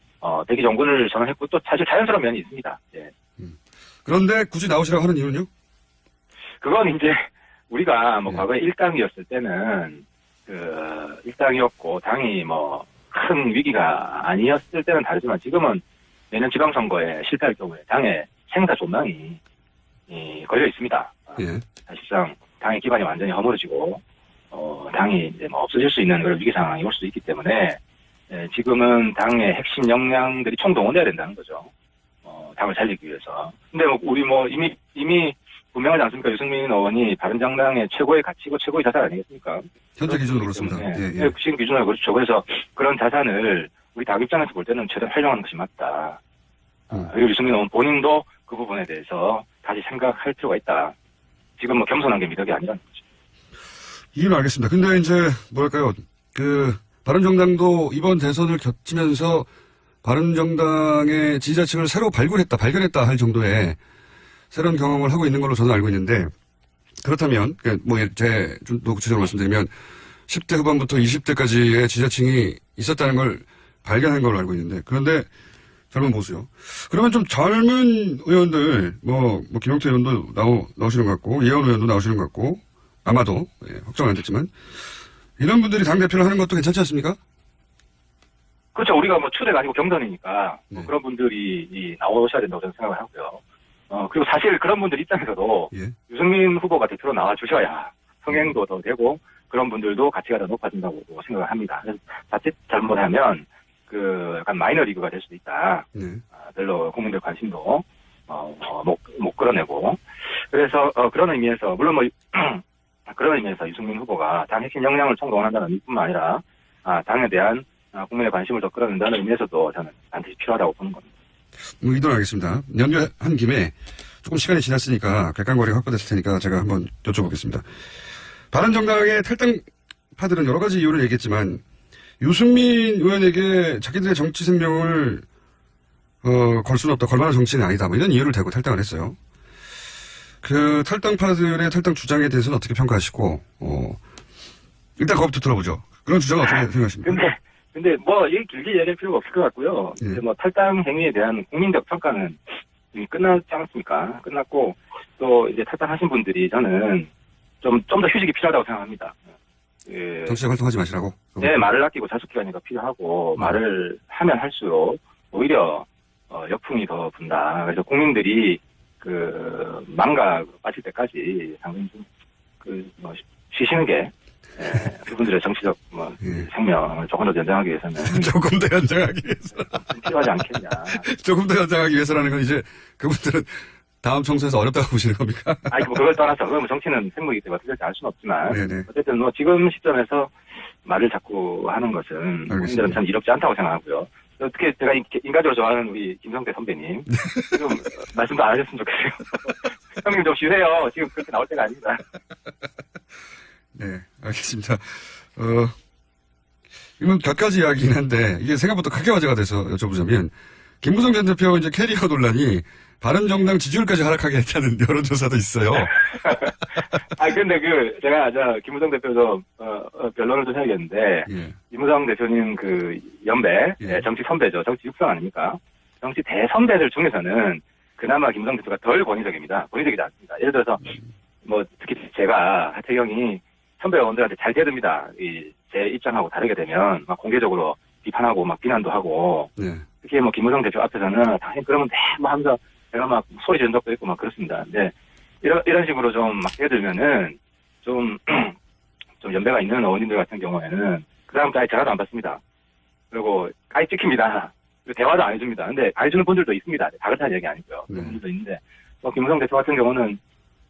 대기 정군을 선언했고 또 사실 자연스러운 면이 있습니다. 예. 그런데 굳이 나오시라고 하는 이유는요? 그건 이제 우리가 뭐 예. 과거에 일당이었을 때는 그 일당이었고 당이 뭐 큰 위기가 아니었을 때는 다르지만 지금은 내년 지방선거에 실패할 경우에 당의 생사 존망이 걸려 있습니다. 예. 사실상 당의 기반이 완전히 허물어지고 당이 이제 뭐 없어질 수 있는 그런 위기 상황이 올 수도 있기 때문에 지금은 당의 핵심 역량들이 총동원돼야 된다는 거죠. 당을 살리기 위해서. 근데 뭐 우리 뭐 이미 분명하지 않습니까? 유승민 의원이 바른정당의 최고의 가치고 최고의 자산 아니겠습니까? 현재 기준으로 그렇습니다. 예. 지금 기준으로 그렇죠. 그래서 그런 자산을 우리 당 입장에서 볼 때는 최대한 활용하는 것이 맞다. 그리고 유승민 의원 본인도 그 부분에 대해서 다시 생각할 필요가 있다. 지금 뭐 겸손한 게 미덕이 아니라는 거죠. 이해는 알겠습니다. 근데 이제 뭐랄까요? 그 바른정당도 이번 대선을 겹치면서 바른정당의 지지자층을 새로 발견했다 할 정도의 새로운 경험을 하고 있는 걸로 저는 알고 있는데 그렇다면 뭐 좀 더 구체적으로 말씀드리면 10대 후반부터 20대까지의 지지자층이 있었다는 걸 발견한 걸로 알고 있는데 그런데 젊은 보수요. 그러면 좀 젊은 의원들 뭐 김영태 의원도 나오시는 것 같고 예원 의원도 나오시는 것 같고 아마도 확정은 안 됐지만 이런 분들이 당대표를 하는 것도 괜찮지 않습니까? 그렇죠. 우리가 뭐 추대가 아니고 경선이니까 뭐 그런 분들이 나오셔야 된다고 저는 생각을 하고요. 그리고 사실 그런 분들 입장에서도 유승민 후보가 대표로 나와주셔야 성행도 더 되고 그런 분들도 가치가 더 높아진다고 생각을 합니다. 그래서 자칫 잘못하면 그 약간 마이너리그가 될 수도 있다. 별로 국민들 관심도 못 끌어내고 그래서 그런 의미에서 물론 뭐 그런 의미에서 유승민 후보가 당 핵심 역량을 총동원한다는 의미뿐만 아니라 당에 대한 국민의 관심을 더 끌어낸다는 의미에서도 저는 반드시 필요하다고 보는 겁니다. 뭐 이도록 하겠습니다. 연결한 김에 조금 시간이 지났으니까 객관거리가 확보됐을 테니까 제가 한번 여쭤보겠습니다. 바른정당의 탈당파들은 여러 가지 이유를 얘기했지만 유승민 의원에게 자기들의 정치 생명을 걸 수는 없다. 걸만한 정치는 아니다. 뭐 이런 이유를 대고 탈당을 했어요. 그 탈당파들의 탈당 주장에 대해서는 어떻게 평가하시고 일단 그것부터 들어보죠. 그런 주장은 어떻게 생각하십니까? 근데 뭐 길게 얘기할 필요가 없을 것 같고요. 이제 뭐 탈당 행위에 대한 국민적 평가는 이미 끝났지 않았습니까? 끝났고 또 이제 탈당하신 분들이 저는 좀 더 휴식이 필요하다고 생각합니다. 정치적 활동하지 마시라고? 네, 말을 아끼고 자숙기간이 필요하고 말을 하면 할수록 오히려 역풍이 더 분다. 그래서 국민들이 그 망각으로 빠질 때까지 당연히 좀 쉬시는 게 그분들의 정치적 생명을 조금 더 연장하기 위해서는 조금 더 연장하기 위해서 필요하지 않겠냐. 조금 더 연장하기 위해서라는 건 이제 그분들은 다음 총선에서 어렵다고 보시는 겁니까? 아니 뭐 그걸 떠나서 그건 정치는 생물이기 때문에 어떻게 알 수는 없지만 네네. 어쨌든 뭐 지금 시점에서 말을 자꾸 하는 것은 국민들은 참 이롭지 않다고 생각하고요. 어떻게 제가 인간적으로 좋아하는 우리 김성태 선배님 지금 말씀도 안 하셨으면 좋겠어요. 형님 좀 쉬세요. 지금 그렇게 나올 때가 아닙니다. 네, 알겠습니다. 이건 몇 가지 이야기긴 한데, 이게 생각보다 크게 화제가 돼서 여쭤보자면, 김무성 전 대표 이제 캐리어 논란이 바른정당 지지율까지 하락하게 했다는 여론조사도 있어요. 근데 제가 김무성 대표도, 변론을 좀 해야겠는데, 김무성 대표님 연배, 정치 선배죠. 정치 육성 아닙니까? 정치 대선배들 중에서는 그나마 김무성 대표가 덜 권위적입니다. 권위적이지 않습니다. 예를 들어서, 특히 제가, 하태경이 선배 의원들한테 잘 대듭니다. 제 입장하고 다르게 되면 막 공개적으로 비판하고 막 비난도 하고 특히 김무성 대표 앞에서는 당연히 그러면 하면서 제가 막 소리 지른 적도 있고 막 그렇습니다. 근데 이런 식으로 좀 막 대들면은 좀 연배가 있는 의원님들 같은 경우에는 그 다음부터 아예 전화도 안 받습니다. 그리고 아예 찍힙니다. 대화도 안 해줍니다. 근데 안 해주는 분들도 있습니다. 다 그렇다는 얘기 아니고요. 그런 분들도 있는데 김무성 대표 같은 경우는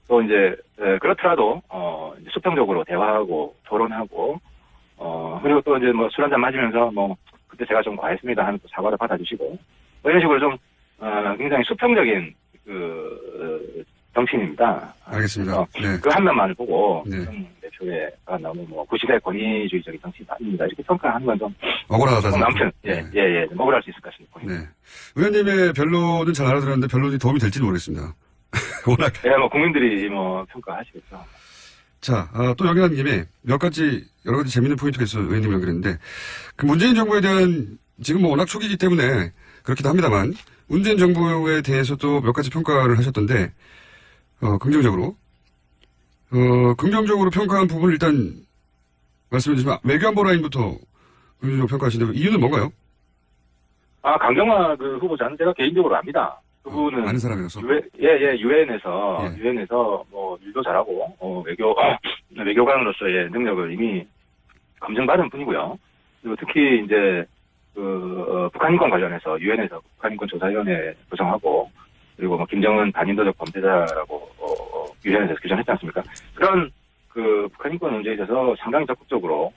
또 이제 그렇더라도 이제 수평적으로 대화하고 토론하고 그리고 또 이제 뭐 술 한잔 마시면서 뭐 그때 제가 좀 과했습니다 하면 또 사과를 받아주시고 뭐 이런 식으로 좀 굉장히 수평적인 정치인입니다. 알겠습니다. 네. 그 한 면만을 보고 네. 대표가 너무 뭐 구시대 권위주의적인 정치인 아닙니다. 이렇게 평가하는 건 좀 억울하다. 아무튼 네. 좀 억울할 수 있을 것 같습니다. 네. 의원님의 변론은 잘 알아들었는데 변론이 도움이 될지는 모르겠습니다. 워낙. 네, 뭐 국민들이 뭐 평가하시겠죠. 자, 또 연결한 김에 여러 가지 재밌는 포인트가 있어서 의원님 연결했는데 그 문재인 정부에 대한 지금 뭐 워낙 초기이기 때문에 그렇기도 합니다만 문재인 정부에 대해서도 몇 가지 평가를 하셨던데 긍정적으로 평가한 부분을 일단 말씀해 주시면 외교안보 라인부터 긍정적으로 평가하시는데 이유는 뭔가요? 강경화 그 후보자는 제가 개인적으로 압니다. 그분은 아는 사람이라서. 유엔에서 뭐 일도 잘하고 외교관으로서의 능력을 이미 검증받은 분이고요. 그리고 특히 이제 북한 인권 관련해서 유엔에서 북한 인권 조사위원회 구성하고 그리고 뭐 김정은 반인도적 범죄자라고 유엔에서 규정했지 않습니까? 그런 그 북한 인권 문제에 있어서 상당히 적극적으로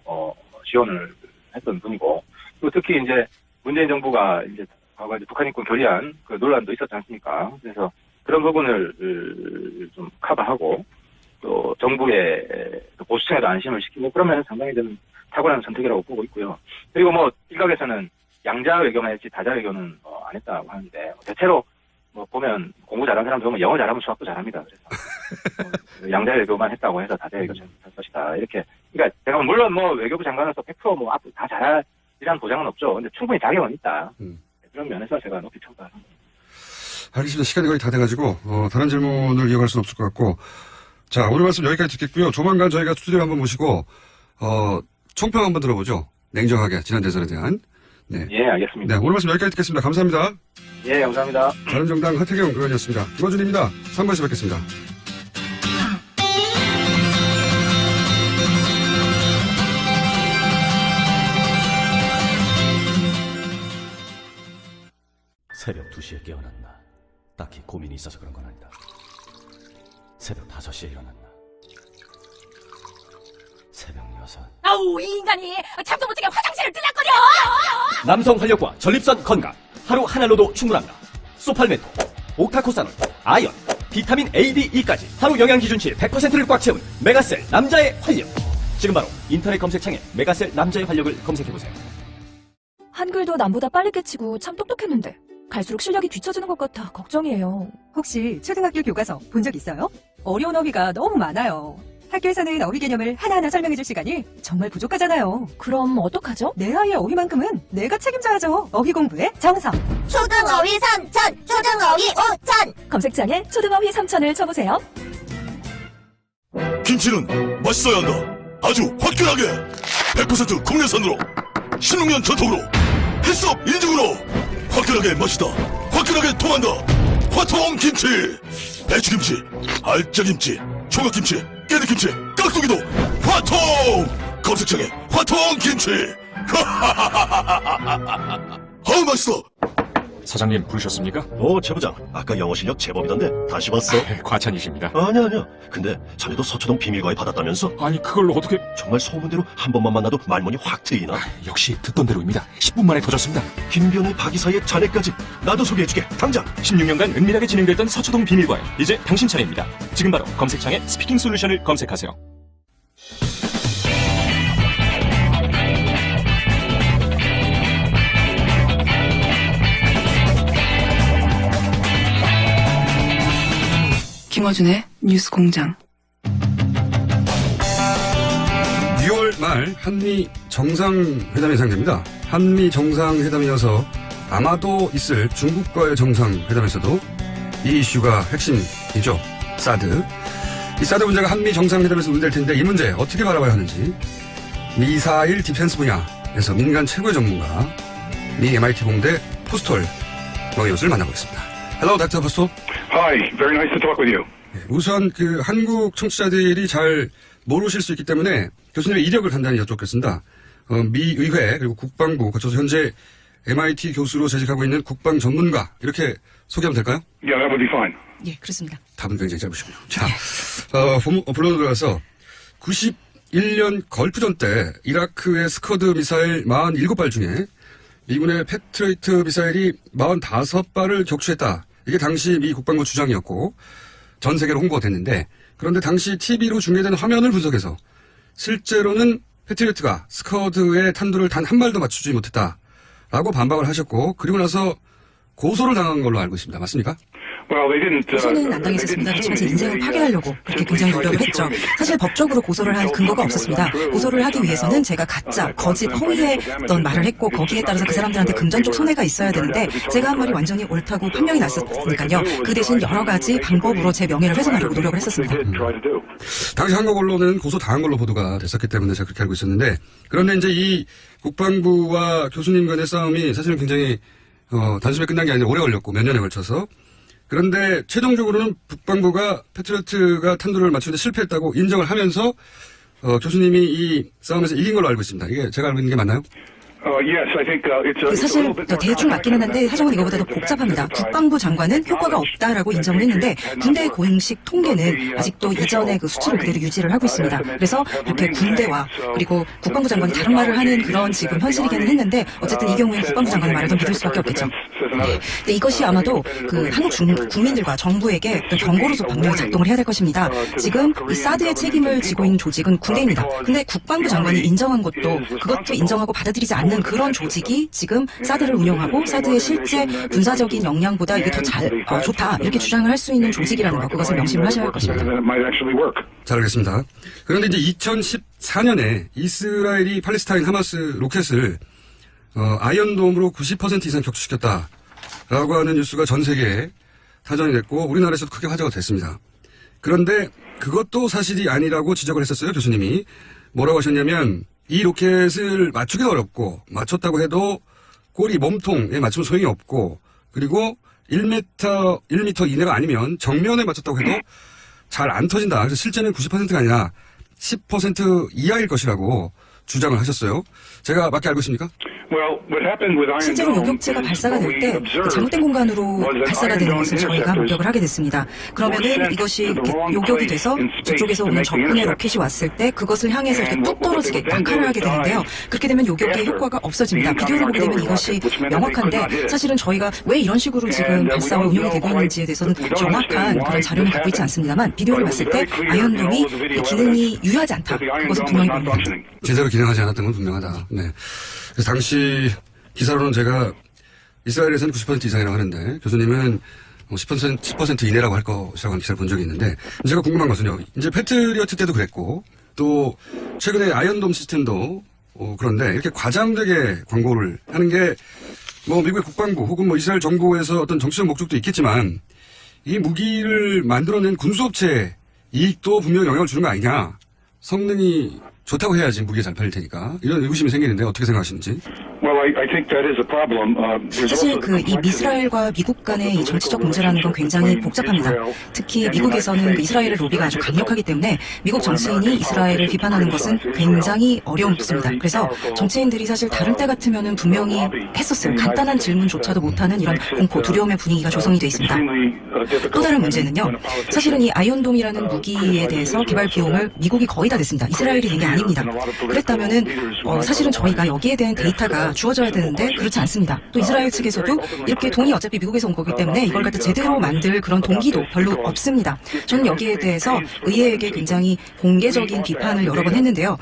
지원을 했던 분이고 그리고 특히 이제 문재인 정부가 이제 과거에 북한 인권 결의안 그 논란도 있었지 않습니까? 그래서 그런 부분을 좀 커버하고 또 정부의 보수층에도 안심을 시키고 그러면 상당히 좀 탁월한 선택이라고 보고 있고요. 그리고 뭐 일각에서는 양자 외교만 했지 다자 외교는 안 했다고 하는데 대체로 뭐 보면 공부 잘하는 사람 보면 영어 잘하면 수학도 잘합니다. 그래서 양자 외교만 했다고 해서 다자 외교 잘 못할 것이다. 이렇게 그러니까 제가 물론 뭐 외교부 장관으로서 100% 뭐 앞으로 다 잘하리라는 보장은 없죠. 근데 충분히 자격은 있다. 그런 면에서 제가 높이 평가하는 겁니다. 알겠습니다. 시간이 거의 다 돼가지고 다른 질문을 이어갈 수는 없을 것 같고 자 오늘 말씀 여기까지 듣겠고요. 조만간 저희가 스튜디오에 한번 모시고 총평 한번 들어보죠. 냉정하게 지난 대선에 대한. 네. 예, 알겠습니다. 네, 오늘 말씀 여기까지 듣겠습니다. 감사합니다. 예, 감사합니다. 바른정당 하태경 의원이었습니다. 김어준입니다. 3부에서 뵙겠습니다. 새벽 2시에 깨어났나? 딱히 고민이 있어서 그런 건 아니다. 새벽 5시에 일어났나? 새벽 6. 아우, 이 인간이 잠도 못 자게 화장실을 들락거려! 남성 활력과 전립선 건강. 하루 한 알로도 충분합니다. 소팔메토, 옥타코사놀, 아연, 비타민 A, D, E까지 하루 영양 기준치 100%를 꽉 채운 메가셀 남자의 활력. 지금 바로 인터넷 검색창에 메가셀 남자의 활력을 검색해보세요. 한글도 남보다 빨리 깨치고 참 똑똑했는데 갈수록 실력이 뒤처지는 것 같아 걱정이에요. 혹시 초등학교 교과서 본 적 있어요? 어려운 어휘가 너무 많아요. 학교에서는 어휘 개념을 하나하나 설명해줄 시간이 정말 부족하잖아요. 그럼 어떡하죠? 내 아이의 어휘만큼은 내가 책임져야죠. 어휘 공부의 정석. 초등어휘 3천, 초등어휘 5천. 검색창에 초등어휘 3천을 쳐보세요. 김치는 맛있어야 한다. 아주 화끈하게 100% 국내산으로 16년 전통으로 햇섭 인증으로 화끈하게 맛있다. 화끈하게 통한다. 화통김치. 배추김치, 알짜김치, 총각김치, 깨잎김치, 깍두기도 화통. 검색창에 화통김치. 아우 맛있어. 사장님 부르셨습니까? 최부장. 아까 영어 실력 제법이던데 다시 봤어? 과찬이십니다. 아니야. 근데 자네도 서초동 비밀과외 받았다면서? 아니 그걸 어떻게... 정말 소문대로 한 번만 만나도 말문이 확 트이나? 역시 듣던 대로입니다. 10분 만에 터졌습니다. 김변의 박이사의 자네까지 나도 소개해주게. 당장. 16년간 은밀하게 진행됐던 서초동 비밀과외. 이제 당신 차례입니다. 지금 바로 검색창에 스피킹 솔루션을 검색하세요. 김어준의 뉴스 공장. 6월 말 한미 정상회담이 예상됩니다. 한미 정상회담이어서 아마도 있을 중국과의 정상회담에서도 이 이슈가 핵심이죠. 사드. 이 사드 문제가 한미 정상회담에서 논될 텐데 이 문제 어떻게 바라봐야 하는지 미사일 디펜스 분야에서 민간 최고의 전문가 미 MIT 공대 포스톨 교수를 만나보겠습니다. Hello, Dr. Postol. Hi, very nice to talk with you. 우선 한국 청취자들이 잘 모르실 수 있기 때문에 교수님의 이력을 간단히 여쭙겠습니다. 미 의회 그리고 국방부 거쳐서 현재 MIT 교수로 재직하고 있는 국방 전문가 이렇게 소개하면 될까요? Yeah, that would be fine. 예, 그렇습니다. 답은 굉장히 짧으시군요. 자, 본론으로 들어가서 91년 걸프전 때 이라크의 스커드 미사일 47발 중에 미군의 패트리어트 미사일이 45발을 격추했다. 이게 당시 미 국방부 주장이었고 전 세계로 홍보가 됐는데, 그런데 당시 TV로 중계된 화면을 분석해서 실제로는 패트리어트가 스커드의 탄두를 단 한 발도 맞추지 못했다라고 반박을 하셨고, 그리고 나서 고소를 당한 걸로 알고 있습니다. 맞습니까? 고소는 안 당했었습니다. 그렇지만 제 인생을 파괴하려고 그렇게 굉장히 노력을 했죠. 사실 법적으로 고소를 할 근거가 없었습니다. 고소를 하기 위해서는 제가 가짜, 거짓, 허위의 어떤 말을 했고, 거기에 따라서 그 사람들한테 금전적 손해가 있어야 되는데 제가 한 말이 완전히 옳다고 판명이 났었으니까요. 그 대신 여러 가지 방법으로 제 명예를 훼손하려고 노력을 했었습니다. 당시 한국 언론은 고소 당한 걸로 보도가 됐었기 때문에 제가 그렇게 알고 있었는데, 그런데 이제 이 국방부와 교수님 간의 싸움이 사실은 굉장히 단숨에 끝난 게 아니라 오래 걸렸고 몇 년에 걸쳐서. 그런데 최종적으로는 국방부가 패트리어트가 탄두를 맞추는데 실패했다고 인정을 하면서 교수님이 이 싸움에서 이긴 걸로 알고 있습니다. 이게 제가 알고 있는 게 맞나요? 사실 대충 맞기는 한데 사정은 이거보다 더 복잡합니다. 국방부 장관은 효과가 없다라고 인정을 했는데 군대 고행식 통계는 아직도 이전의 그 수치를 그대로 유지를 하고 있습니다. 그래서 이렇게 군대와 그리고 국방부 장관이 다른 말을 하는 그런 지금 현실이기는 했는데, 어쨌든 이 경우에는 국방부 장관의 말을 더 믿을 수밖에 없겠죠. 네. 근데 이것이 아마도 그 한국 국민들과 정부에게 어떤 경고로서 분명히 작동을 해야 될 것입니다. 지금 이 사드의 책임을 지고 있는 조직은 군대입니다. 근데 국방부 장관이 인정한 것도, 그것도 인정하고 받아들이지 않는 그런 조직이 지금 사드를 운영하고 사드의 실제 군사적인 역량보다 이게 더 좋다 이렇게 주장을 할 수 있는 조직이라는 것, 그것을 명심을 하셔야 할 것입니다. 잘 알겠습니다. 그런데 이제 2014년에 이스라엘이 팔레스타인 하마스 로켓을 아이언돔으로 90% 이상 격추시켰다라고 하는 뉴스가 전 세계에 타전이 됐고 우리나라에서도 크게 화제가 됐습니다. 그런데 그것도 사실이 아니라고 지적을 했었어요. 교수님이 뭐라고 하셨냐면, 이 로켓을 맞추기도 어렵고 맞췄다고 해도 꼬리 몸통에 맞추면 소용이 없고, 그리고 1m 이내가 아니면 정면에 맞췄다고 해도 잘 안 터진다. 그래서 실제는 90%가 아니라 10% 이하일 것이라고 주장을 하셨어요. 제가 맞게 알고 있습니까? 실제로 요격체가 발사가 될 때 잘못된 공간으로 발사가 되는 것을 저희가 목격을 하게 됐습니다. 그러면은 이것이 이렇게 요격이 돼서 저쪽에서 오는 적군의 로켓이 왔을 때 그것을 향해서 이렇게 뚝 떨어지게 낙하를 하게 되는데요. 그렇게 되면 요격의 효과가 없어집니다. 비디오로 보게 되면 이것이 명확한데, 사실은 저희가 왜 이런 식으로 지금 발사와 운용이 되고 있는지에 대해서는 정확한 그런 자료는 갖고 있지 않습니다만, 비디오를 봤을 때 아이언돔이 기능이 유효하지 않다. 그것은 분명히 보입니다. 제대로 기능하지 않았던 건 분명하다. 네. 그래서 당시 기사로는 제가 이스라엘에서는 90% 이상이라고 하는데 교수님은 10% 이내라고 할 것이라고 하는 기사를 본 적이 있는데, 제가 궁금한 것은요. 이제 패트리어트 때도 그랬고 또 최근에 아이언돔 시스템도 그런데 이렇게 과장되게 광고를 하는 게 뭐 미국의 국방부 혹은 뭐 이스라엘 정부에서 어떤 정치적 목적도 있겠지만 이 무기를 만들어낸 군수업체의 이익도 분명히 영향을 주는 거 아니냐. 성능이 좋다고 해야지 무기가 잘 팔릴 테니까. 이런 의구심이 생기는데 어떻게 생각하시는지. 사실 이 이스라엘과 미국 간의 이 정치적 문제라는 건 굉장히 복잡합니다. 특히 미국에서는 그 이스라엘의 로비가 아주 강력하기 때문에 미국 정치인이 이스라엘을 비판하는 것은 굉장히 어려웠습니다. 그래서 정치인들이 사실 다른 때 같으면은 분명히 했었어요. 간단한 질문조차도 못하는 이런 공포, 두려움의 분위기가 조성이 돼 있습니다. 또 다른 문제는요. 사실은 이 아이언돔이라는 무기에 대해서 개발 비용을 미국이 거의 다 냈습니다. 이스라엘이 낸 게 아닙니다. 그랬다면은 사실은 저희가 여기에 대한 데이터가 주어져야 되는데 그렇지 않습니다. 또 이스라엘 측에서도 이렇게 돈이 어차피 미국에서 온 거기 때문에 이걸 갖다 제대로 만들 그런 동기도 별로 없습니다. 저는 여기에 대해서 의회에게 굉장히 공개적인 비판을 여러 번 했는데요.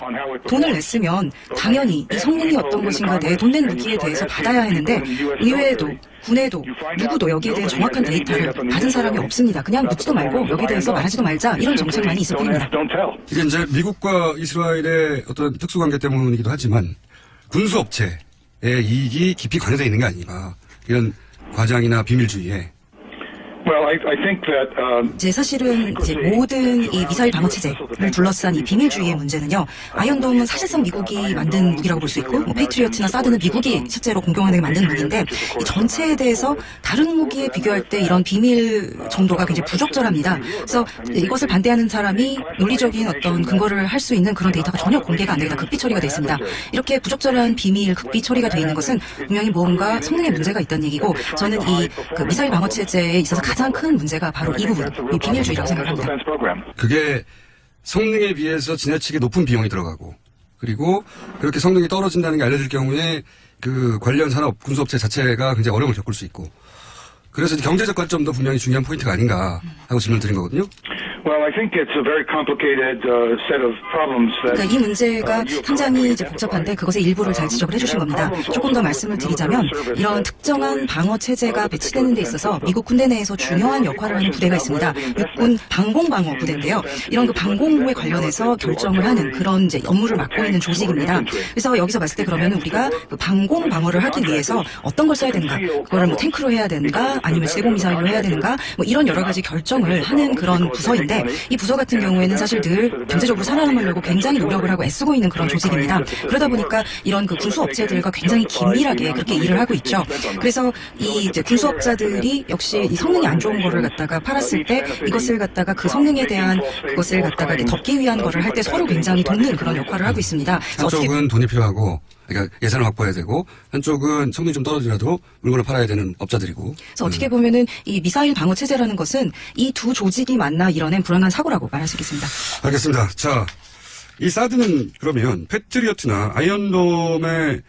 돈을 냈으면 당연히 이 성능이 어떤 것인가 내 돈 낸 무기에 대해서 받아야 했는데 의회에도 군에도 누구도 여기에 대해 정확한 데이터를 받은 사람이 없습니다. 그냥 묻지도 말고 여기에 대해서 말하지도 말자, 이런 정책만이 있을 뿐입니다. 이게 이제 미국과 이스라엘의 어떤 특수관계 때문이기도 하지만 군수업체의 이익이 깊이 관여되어 있는 게 아닌가, 이런 과장이나 비밀주의에. 이제 사실은 이제 모든 이 미사일 방어 체제를 둘러싼 이 비밀주의의 문제는요. 아이언돔은 사실상 미국이 만든 무기라고 볼 수 있고, 뭐 패트리어트나 사드는 미국이 실제로 공공연하게 만든 무기인데, 이 전체에 대해서 다른 무기에 비교할 때 이런 비밀 정도가 굉장히 부적절합니다. 그래서 이것을 반대하는 사람이 논리적인 어떤 근거를 할 수 있는 그런 데이터가 전혀 공개가 안 되다 극비 처리가 돼 있습니다. 이렇게 부적절한 비밀, 극비 처리가 돼 있는 것은 분명히 뭔가 성능에 문제가 있다는 얘기고, 저는 이 미사일 방어 체제에 있어서 가장 큰 문제가 바로 이 부분, 이 비밀주의라고 생각합니다. 그게 성능에 비해서 지나치게 높은 비용이 들어가고 그리고 그렇게 성능이 떨어진다는 게 알려질 경우에 그 관련 산업 군수업체 자체가 굉장히 어려움을 겪을 수 있고 그래서 경제적 관점도 분명히 중요한 포인트가 아닌가 하고 질문 드린 거거든요. Well, I think it's a very complicated set of problems that. 그러니까 이 문제가 상당히 이제 복잡한데 그것의 일부를 잘 지적을 해주신 겁니다. 조금 더 말씀을 드리자면 이런 특정한 방어 체제가 배치되는 데 있어서 미국 군대 내에서 중요한 역할을 하는 부대가 있습니다. 육군 방공방어 부대인데요. 이런 그 방공부에 관련해서 결정을 하는 그런 이제 업무를 맡고 있는 조직입니다. 그래서 여기서 봤을 때 그러면 우리가 그 방공방어를 하기 위해서 어떤 걸 써야 되는가, 그거를 뭐 탱크로 해야 되는가, 아니면 지대공 미사일로 해야 되는가, 뭐 이런 여러 가지 결정을 하는 그런 부서인데. 이 부서 같은 경우에는 사실 늘 경제적으로 살아남으려고 굉장히 노력을 하고 애쓰고 있는 그런 조직입니다. 그러다 보니까 이런 그 군수업체들과 굉장히 긴밀하게 그렇게 일을 하고 있죠. 그래서 이 이제 군수업자들이 역시 이 성능이 안 좋은 거를 갖다가 팔았을 때 이것을 갖다가 그 성능에 대한 그것을 갖다가 덮기 위한 거를 할 때 서로 굉장히 돕는 그런 역할을 하고 있습니다. 한쪽은 돈이 필요하고 그러니까 예산을 확보해야 되고 한쪽은 성능이 좀 떨어지더라도 물건을 팔아야 되는 업자들이고. 그래서 어떻게 보면은 이 미사일 방어 체제라는 것은 이 두 조직이 만나 이뤄낸 불안한 사고라고 말할 수 있겠습니다. 알겠습니다. 자, 이 사드는 그러면 패트리어트나 아이언돔의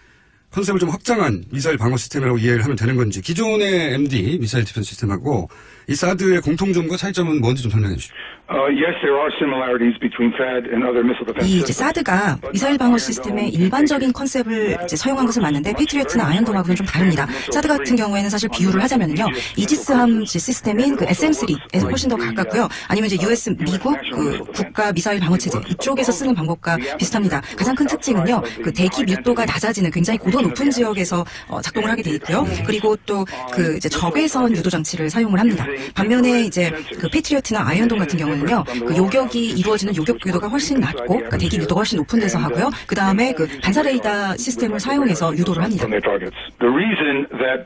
컨셉을 좀 확장한 미사일 방어 시스템이라고 이해를 하면 되는 건지 기존의 MD 미사일 디펜스 시스템하고 이 사드의 공통점과 차이점은 뭔지 좀 설명해 주시죠. Yes, there are similarities between THAAD and other missile defense 이 이제 systems. 사드가 미사일 방어 시스템의 일반적인 컨셉을 이제 사용한 것은 맞는데 패트리어트나 아이언돔하고는 좀 다릅니다. 사드 같은 경우에는 사실 비유를 하자면요, 이지스함 시스템인 그 SM3에서 훨씬 더 가깝고요. 아니면 이제 US 미국 그 국가 미사일 방어 체제 이쪽에서 쓰는 방법과 비슷합니다. 가장 큰 특징은요, 그 대기 밀도가 낮아지는 굉장히 고도 높은 지역에서 작동을 하게 돼 있고요. 그리고 또 그 이제 적외선 유도 장치를 사용을 합니다. 반면에 이제 그 패트리어트나 아이언돔 같은 경우는요, 그 요격이 이루어지는 요격 궤도가 훨씬 낮고, 그러니까 대기 밀도가 훨씬 높은 데서 하고요. 그 다음에 그 반사 레이더 시스템을 사용해서 유도를 합니다. The reason that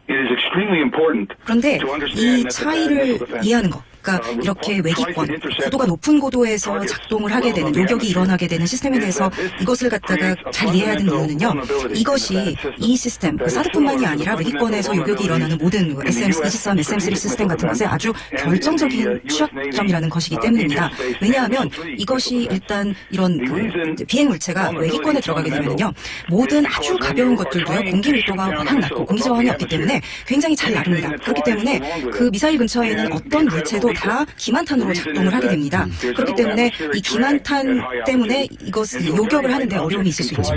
it is extremely important 그런데 to understand 이 that the 차이를 missile defense 이해하는 것, 그러니까 이렇게 외기권, 고도가 높은 고도에서 작동을 하게 되는, 요격이 일어나게 되는 시스템에 대해서 이것을 갖다가 잘 이해해야 되는 이유는요, 이것이 이 시스템, 그 사드뿐만이 아니라 외기권에서 요격이 일어나는 모든 SM23, SM3 시스템 같은 것에 아주 결정적인 취약점이라는 것이기 때문입니다. 왜냐하면 이것이 일단 이런 그 비행 물체가 외기권에 들어가게 되면요, 모든 아주 가벼운 것들도요, 공기 밀도가 워낙 낮고 공기 저항이 없기 때문에 굉장히 잘 나릅니다. 그렇기 때문에 그 미사일 근처에는 어떤 물체도 다 기만탄으로 작동을 하게 됩니다. 그렇기 때문에 이 기만탄 때문에 이것을 요격을 하는데 어려움이 있을 수 있죠.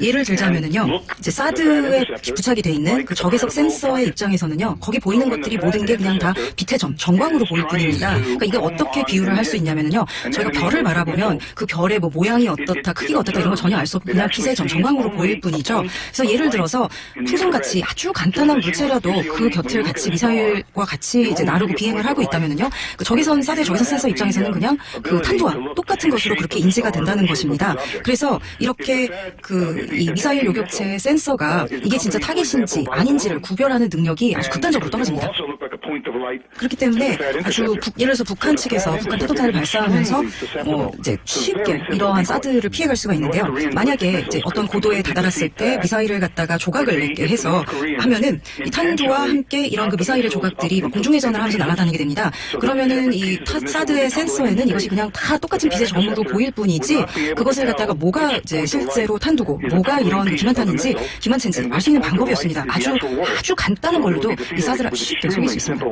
예를 들자면은요, 이제 사드에 부착이 돼 있는 그 적외선 센서의 입장에서는요, 거기 보이는 것들이 모든 게 그냥 다 빛의 점, 전광으로 보일 뿐입니다. 그러니까 이게 어떻게 비유를 할 수 있냐면은요, 저희가 별을 바라보면 그 별의 뭐 모양이 어떻다, 크기가 어떻다 이런 거 전혀 알 수 없고 그냥 빛의 점, 전광으로 보일 뿐이죠. 그래서 예를 들어서 풍선같이 아주 간단한 물체라도 그 곁을 같이 미사일과 같이 이제 나르고 비행을 하고 있다면은요, 그 적외선 사드 적외선 센서 입장에서는 그냥 그 탄두와 똑같은 것으로 그렇게 인지가 된다는 것입니다. 그래서 이렇게 그 이 미사일 요격체의 센서가 이게 진짜 타겟인지 아닌지를 구별하는 능력이 아주 극단적으로 떨어집니다. 그렇기 때문에 아주 예를 들어서 북한 측에서 북한 탄도탄을 발사하면서 이제 쉽게 이러한 사드를 피해갈 수가 있는데요. 만약에 이제 어떤 고도에 다다랐을 때 미사일을 갖다가 조각을 내게 해서 하면은 이 탄두와 함께 이런 그 미사일의 조각들이 공중회전을 하면서 날아다니게 됩니다. 그러면은 이 사드의 센서에는 이것이 그냥 다 똑같은 빛의 점으로 보일 뿐이지 그것을 갖다가 뭐가 이제 실제로 탄두고 뭐가 이런 기만탄인지 기만체인지 알 수 있는 방법이 없습니다. 아주 간단한 걸로도 이 사드를 쉽게 속일 수 있습니다.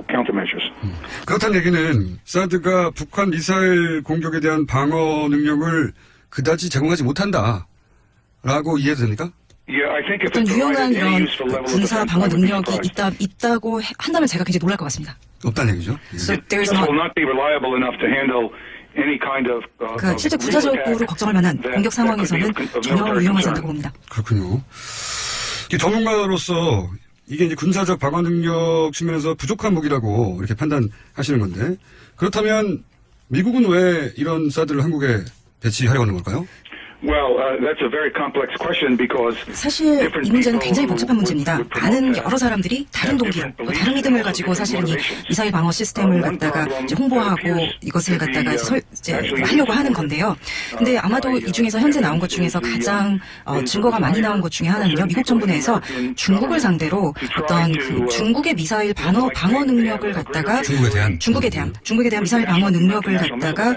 그렇다는 얘기는 사드가 북한 미사일 공격에 대한 방어 능력을 그다지 제공하지 못한다라고 이해도 됩니까? 어떤 유용한 이런 군사 방어 능력이 있다고 한다면 제가 굉장히 놀랄 것 같습니다. 없다는 얘기죠. So there's not. 그러니까 실제 군사적으로 걱정할 만한 공격 상황에서는 전혀 유용하지 않다고 봅니다. 그렇군요. 전문가로서 이게 이제 군사적 방어 능력 측면에서 부족한 무기라고 이렇게 판단하시는 건데, 그렇다면 미국은 왜 이런 사드를 한국에 배치하려고 하는 걸까요? 사실 이 문제는 굉장히 복잡한 문제입니다. 많은 여러 사람들이 다른 동기, 또 다른 믿음을 가지고 사실은 이 미사일 방어 시스템을 갖다가 이제 홍보하고 이것을 갖다가 이제 이제 하려고 하는 건데요. 근데 아마도 이 중에서 현재 나온 것 중에서 가장 증거가 많이 나온 것 중에 하나는요. 미국 정부 내에서 중국을 상대로 어떤 그 중국의 미사일 방어 능력을 갖다가 중국에 대한 미사일 방어 능력을 갖다가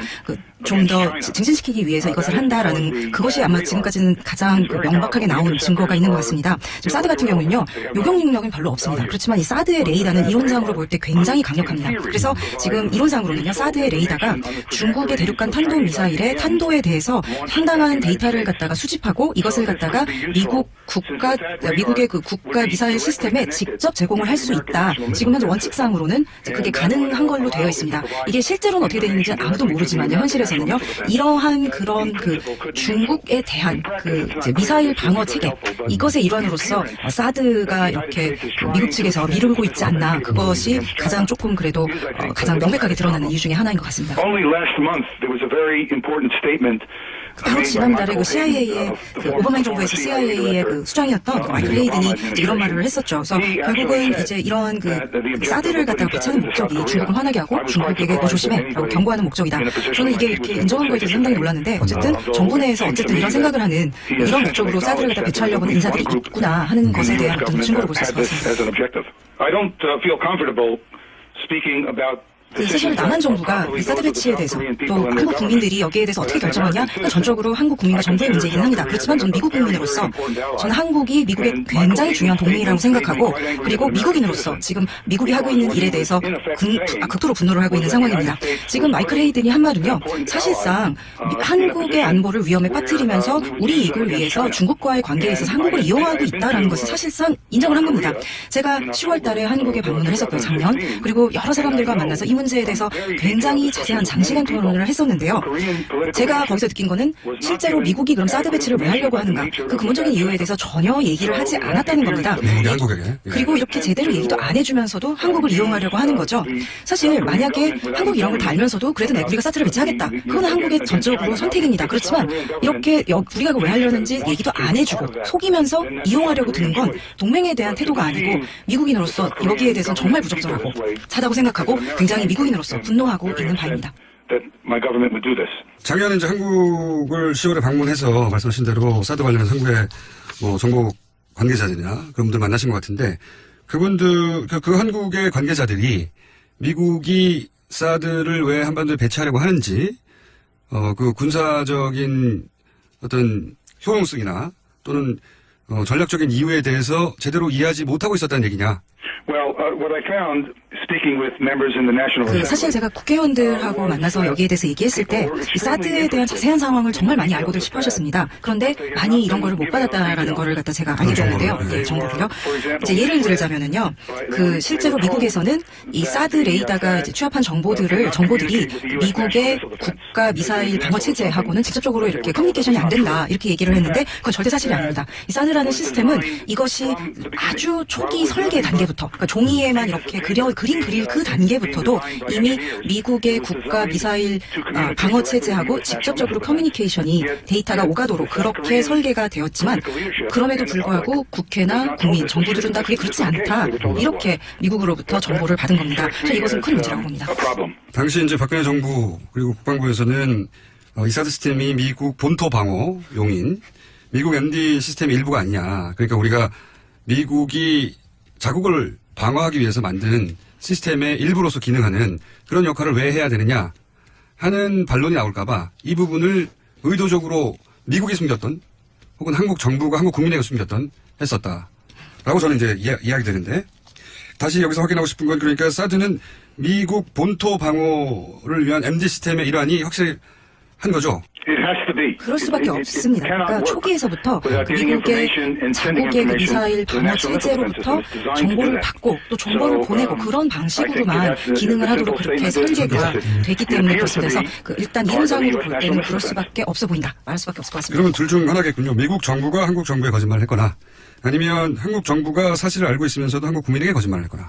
좀 더 증진시키기 위해서 이것을 한다라는 그것이 아마 지금까지는 가장 명백하게 나온 증거가 있는 것 같습니다. 지금 사드 같은 경우는요. 요격 능력은 별로 없습니다. 그렇지만 이 사드의 레이더는 이론상으로 볼 때 굉장히 강력합니다. 그래서 지금 이론상으로는요. 사드의 레이더가 중국의 대륙간 탄도 미사일의 탄도에 대해서 상당한 데이터를 갖다가 수집하고 이것을 갖다가 미국의 그 국가 미사일 시스템에 직접 제공을 할 수 있다. 지금 현재 원칙상으로는 그게 가능한 걸로 되어 있습니다. 이게 실제로는 어떻게 되는지 아무도 모르지만요. 현실에서는요. 이러한 그런 그 중국에 대한 그 이제 미사일 방어 체계 이것의 일환으로서 사드가 이렇게 미국 측에서 미루고 있지 않나. 그것이 가장 조금 그래도 가장 명백하게 드러나는 이유 중에 하나인 것 같습니다. Only last month there was a very important statement. 바로 지난달에 그 CIA의 그 오바마 정부에서 CIA의 그 수장이었던 마이클 헤이든이 이런 말을 했었죠. 그래서 결국은 이제 이러한 그 사드를 갖다가 배치하는 목적이 중국을 화나게 하고 중국에게 너 조심해라고 경고하는 목적이다. 저는 이게 이렇게 인정한 거에 대해서 상당히 놀랐는데 어쨌든 정부 내에서 어쨌든 이런 생각을 하는 이런 목적으로 사드를 갖다 배치하려고 하는 인사들이 있구나 하는 것에 대한 어떤 증거를 볼 수 있을 것 같습니다. I don't feel comfortable speaking about. 사실 남한 정부가 이 사드 배치에 대해서 또 한국 국민들이 여기에 대해서 어떻게 결정하냐? 전적으로 한국 국민과 정부의 문제이긴 합니다. 그렇지만 저는 미국 국민으로서 저는 한국이 미국의 굉장히 중요한 동맹이라고 생각하고 그리고 미국인으로서 지금 미국이 하고 있는 일에 대해서 극도로 분노를 하고 있는 상황입니다. 지금 마이클 헤이든이 한 말은요. 사실상 한국의 안보를 위험에 빠뜨리면서 우리 이익을 위해서 중국과의 관계에 있어서 한국을 이용하고 있다는 것을 사실상 인정을 한 겁니다. 제가 10월 달에 한국에 방문을 했었고요. 작년. 그리고 여러 사람들과 만나서 이 문제에 대해서 굉장히 자세한 장시간 토론을 했었는데요. 제가 거기서 느낀 거는 실제로 미국이 그럼 사드 배치를 왜 하려고 하는가 그 근본적인 이유에 대해서 전혀 얘기를 하지 않았다는 겁니다. 그리고 이렇게 제대로 얘기도 안 해주면서도 한국을 이용하려고 하는 거죠. 사실 만약에 한국이 이런 걸 다 알면서도 그래도 우리가 사드를 배치하겠다. 그건 한국의 전적으로 선택입니다. 그렇지만 이렇게 우리가 왜 하려는지 얘기도 안 해주고 속이면서 이용하려고 드는 건 동맹에 대한 태도가 아니고 미국인으로서 여기에 대해서는 정말 부적절하고 차다고 생각하고 굉장히 미국인으로서 분노하고 있는 바입니다. 작년에 이제 한국을 10월에 방문해서 말씀하신 대로 사드 관련해서 한국의 정보 관계자들이나 그런 분들 만나신 것 같은데 그분들 그 한국의 관계자들이 미국이 사드를 왜 한반도에 배치하려고 하는지 그 군사적인 어떤 효용성이나 또는 전략적인 이유에 대해서 제대로 이해하지 못하고 있었다는 얘기냐? Well, what I found speaking with members in the National 사실 제가 국회의원들하고 만나서 여기에 대해서 얘기했을 때 이 사드에 대한 자세한 상황을 정말 많이 알고들 싶어 하셨습니다. 그런데 많이 이런 거를 못 받았다라는 거를 갖다 제가 알게 되었는데요. 네, 정보를요. 이제 예를 들자면은요. 그 실제로 미국에서는 이 사드 레이더가 이제 취합한 정보들이 미국의 국가 미사일 방어 체제하고는 직접적으로 이렇게 커뮤니케이션이 안 된다. 이렇게 얘기를 했는데 그건 절대 사실이 아닙니다. 이 사드라는 시스템은 이것이 아주 초기 설계 단계부터 그러니까 종이에만 이렇게 그림 그릴 그 단계부터도 이미 미국의 국가 미사일 방어 체제하고 직접적으로 커뮤니케이션이 데이터가 오가도록 그렇게 설계가 되었지만 그럼에도 불구하고 국회나 국민, 정부들은 다 그게 그렇지 않다. 이렇게 미국으로부터 정보를 받은 겁니다. 저는 이것은 큰 문제라고 봅니다. 당시 이제 박근혜 정부 그리고 국방부에서는 이 사드 시스템이 미국 본토 방어용인 미국 MD 시스템의 일부가 아니냐. 그러니까 우리가 미국이 자국을 방어하기 위해서 만든 시스템의 일부로서 기능하는 그런 역할을 왜 해야 되느냐 하는 반론이 나올까봐 이 부분을 의도적으로 미국이 숨겼던 혹은 한국 정부가 한국 국민에게 숨겼던 했었다라고 저는 이제 이야기 되는데 다시 여기서 확인하고 싶은 건 그러니까 사드는 미국 본토 방어를 위한 MD 시스템의 일환이 확실히 한 거죠. 그럴 수밖에 없습니다. 그러니까 초기에서부터 미국의 자국의 그 미사일 방어 체제로부터 정보를 받고 또 정보를 보내고 그런 방식으로만 기능을 하도록 그렇게 설계가 되기 때문에 그렇습니다. 그래서 일단 이론상으로 볼 때는 그럴 수밖에 없어 보인다. 말할 수밖에 없을 것 같습니다. 그러면 둘 중 하나겠군요. 미국 정부가 한국 정부에 거짓말을 했거나 아니면 한국 정부가 사실을 알고 있으면서도 한국 국민에게 거짓말을 했거나.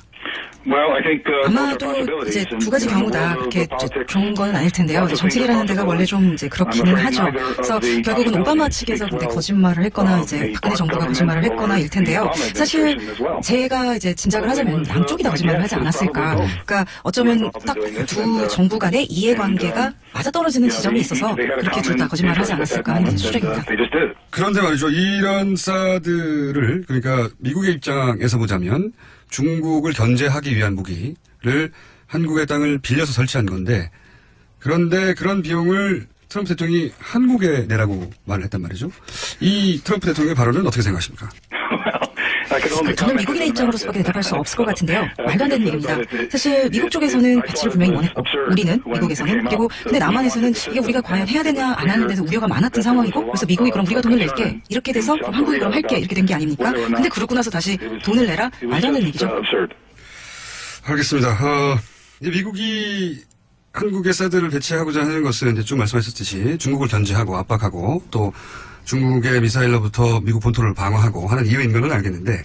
아마도 이제 두 가지 경우다. 그렇게 그런 건 아닐 텐데요. 정책이라는 데가 원래 좀 이제 그렇기는 하죠. 그래서 결국은 오바마 측에서 근데 거짓말을 했거나 이제 박근혜 정부가 거짓말을 했거나일 텐데요. 사실 제가 이제 짐작을 하자면 양쪽이 다 거짓말을 하지 않았을까. 그러니까 어쩌면 딱 두 정부 간의 이해관계가 맞아떨어지는 지점이 있어서 그렇게 둘 다 거짓말을 하지 않았을까 하는 게 추정입니다. 그런데 말이죠. 이런 사드를 그러니까 미국의 입장에서 보자면 중국을 견제하기 위한 무기를 한국의 땅을 빌려서 설치한 건데 그런데 그런 비용을 트럼프 대통령이 한국에 내라고 말을 했단 말이죠. 이 트럼프 대통령의 발언은 어떻게 생각하십니까? 저는 미국인의 입장으로서밖에 대답할 수 없을 것 같은데요. 말도 안 되는 얘기입니다. 사실 미국 쪽에서는 배치를 분명히 원했고 우리는 미국에서는 그리고 근데 남한에서는 이게 우리가 과연 해야 되냐 안 하는 데서 우려가 많았던 상황이고 그래서 미국이 그럼 우리가 돈을 낼게 이렇게 돼서 그럼 한국이 그럼 할게 이렇게 된 게 아닙니까? 근데 그러고 나서 다시 돈을 내라? 말도 안 되는 얘기죠. 알겠습니다. 이제 미국이 한국에 사드를 배치하고자 하는 것은 이제 쭉 말씀하셨듯이 중국을 견제하고 압박하고 또 중국의 미사일로부터 미국 본토를 방어하고 하는 이유인 건 알겠는데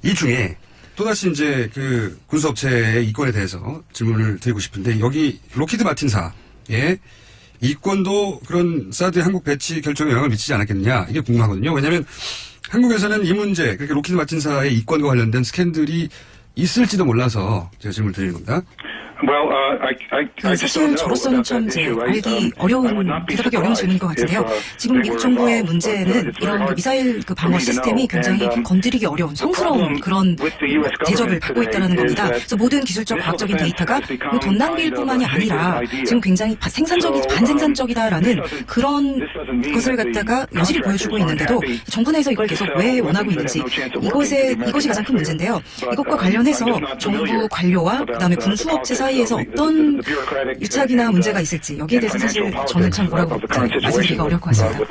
이 중에 또다시 이제 그 군수업체의 이권에 대해서 질문을 드리고 싶은데 여기 로키드 마틴사의 이권도 그런 사드 한국 배치 결정에 영향을 미치지 않았겠느냐 이게 궁금하거든요. 왜냐하면 한국에서는 이 문제 그렇게 로키드 마틴사의 이권과 관련된 스캔들이 있을지도 몰라서 제가 질문을 드리는 겁니다. 사실 저로서는 참 이제 알기 어려운, 대답하기 어려운 질문인 것 같은데요. 지금 미국 정부의 문제는 이런 그 미사일 그 방어 시스템이 굉장히 건드리기 어려운 성스러운 그런 대접을 받고 있다는 겁니다. 그래서 모든 기술적 과학적인 데이터가 돈 낭비일 뿐만이 아니라 지금 굉장히 반생산적이다라는 그런 것을 갖다가 여실히 보여주고 있는데도 정부 내에서 이걸 계속 왜 원하고 있는지 이것이 가장 큰 문제인데요. 이것과 관련해서 정부 관료와 그다음에 군수업체 사이에서 어떤 유착이나 문제가 있을지 여기에 대해서 사실 저는 참 뭐라고 말씀드리기가 어려울 것 같습니다.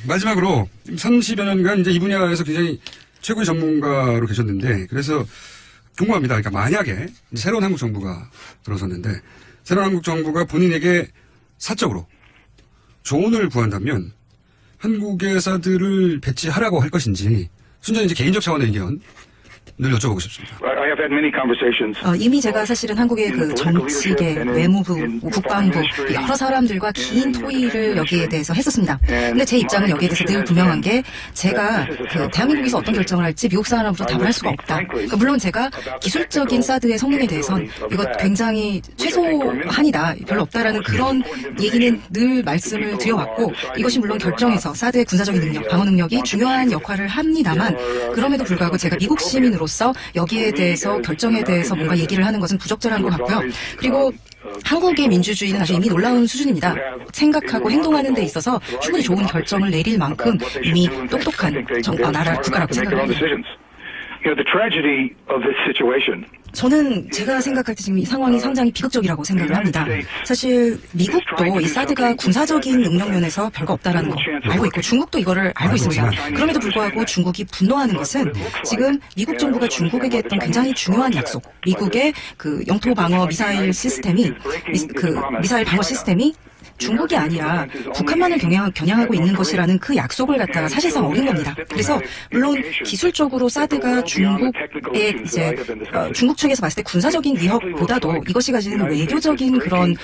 마지막으로 30여 년간 이제 이 분야에서 굉장히 최고의 전문가로 계셨는데 그래서 궁금합니다. 그러니까 만약에 새로운 한국 정부가 들어섰는데 새로운 한국 정부가 본인에게 사적으로 조언을 구한다면 한국의 사드를 배치하라고 할 것인지 순전히 이제 개인적 차원의 의견 늘 여쭤보고 싶습니다. 이미 제가 사실은 한국의 그 정치계, 외무부, 국방부 여러 사람들과 긴 토의를 여기에 대해서 했었습니다. 근데 제 입장은 여기에 대해서 늘 분명한 게 제가 그 대한민국에서 어떤 결정을 할지 미국 사람으로부터 답을 할 수가 없다. 그러니까 물론 제가 기술적인 사드의 성능에 대해선 이거 굉장히 최소한이다, 별로 없다라는 그런 얘기는 늘 말씀을 드려왔고 이것이 물론 결정에서 사드의 군사적인 능력, 방어 능력이 중요한 역할을 합니다만 그럼에도 불구하고 제가 미국 시민으로서 여기에 대해서 결정에 대해서 뭔가 얘기를 하는 것은 부적절한 것 같고요. 그리고 한국의 민주주의는 아주 이미 놀라운 수준입니다. 생각하고 행동하는 데 있어서 충분히 좋은 결정을 내릴 만큼 이미 똑똑한 국가라고 생각합니다. 저는 제가 생각할 때 지금 이 상황이 상당히 비극적이라고 생각을 합니다. 사실 미국도 이 사드가 군사적인 능력 면에서 별거 없다라는 거 알고 있고 중국도 이거를 알고 있습니다. 그럼에도 불구하고 중국이 분노하는 것은 지금 미국 정부가 중국에게 했던 굉장히 중요한 약속, 미국의 그 영토 방어 미사일 시스템이 미사일 방어 시스템이 중국이 아니라 북한만을 겨냥하고 있는 것이라는 그 약속을 갖다가 사실상 어긴 겁니다. 그래서 물론 기술적으로 사드가 중국의 이제 중국 측에서 봤을 때 군사적인 위협보다도 이것이 가지는 외교적인 그런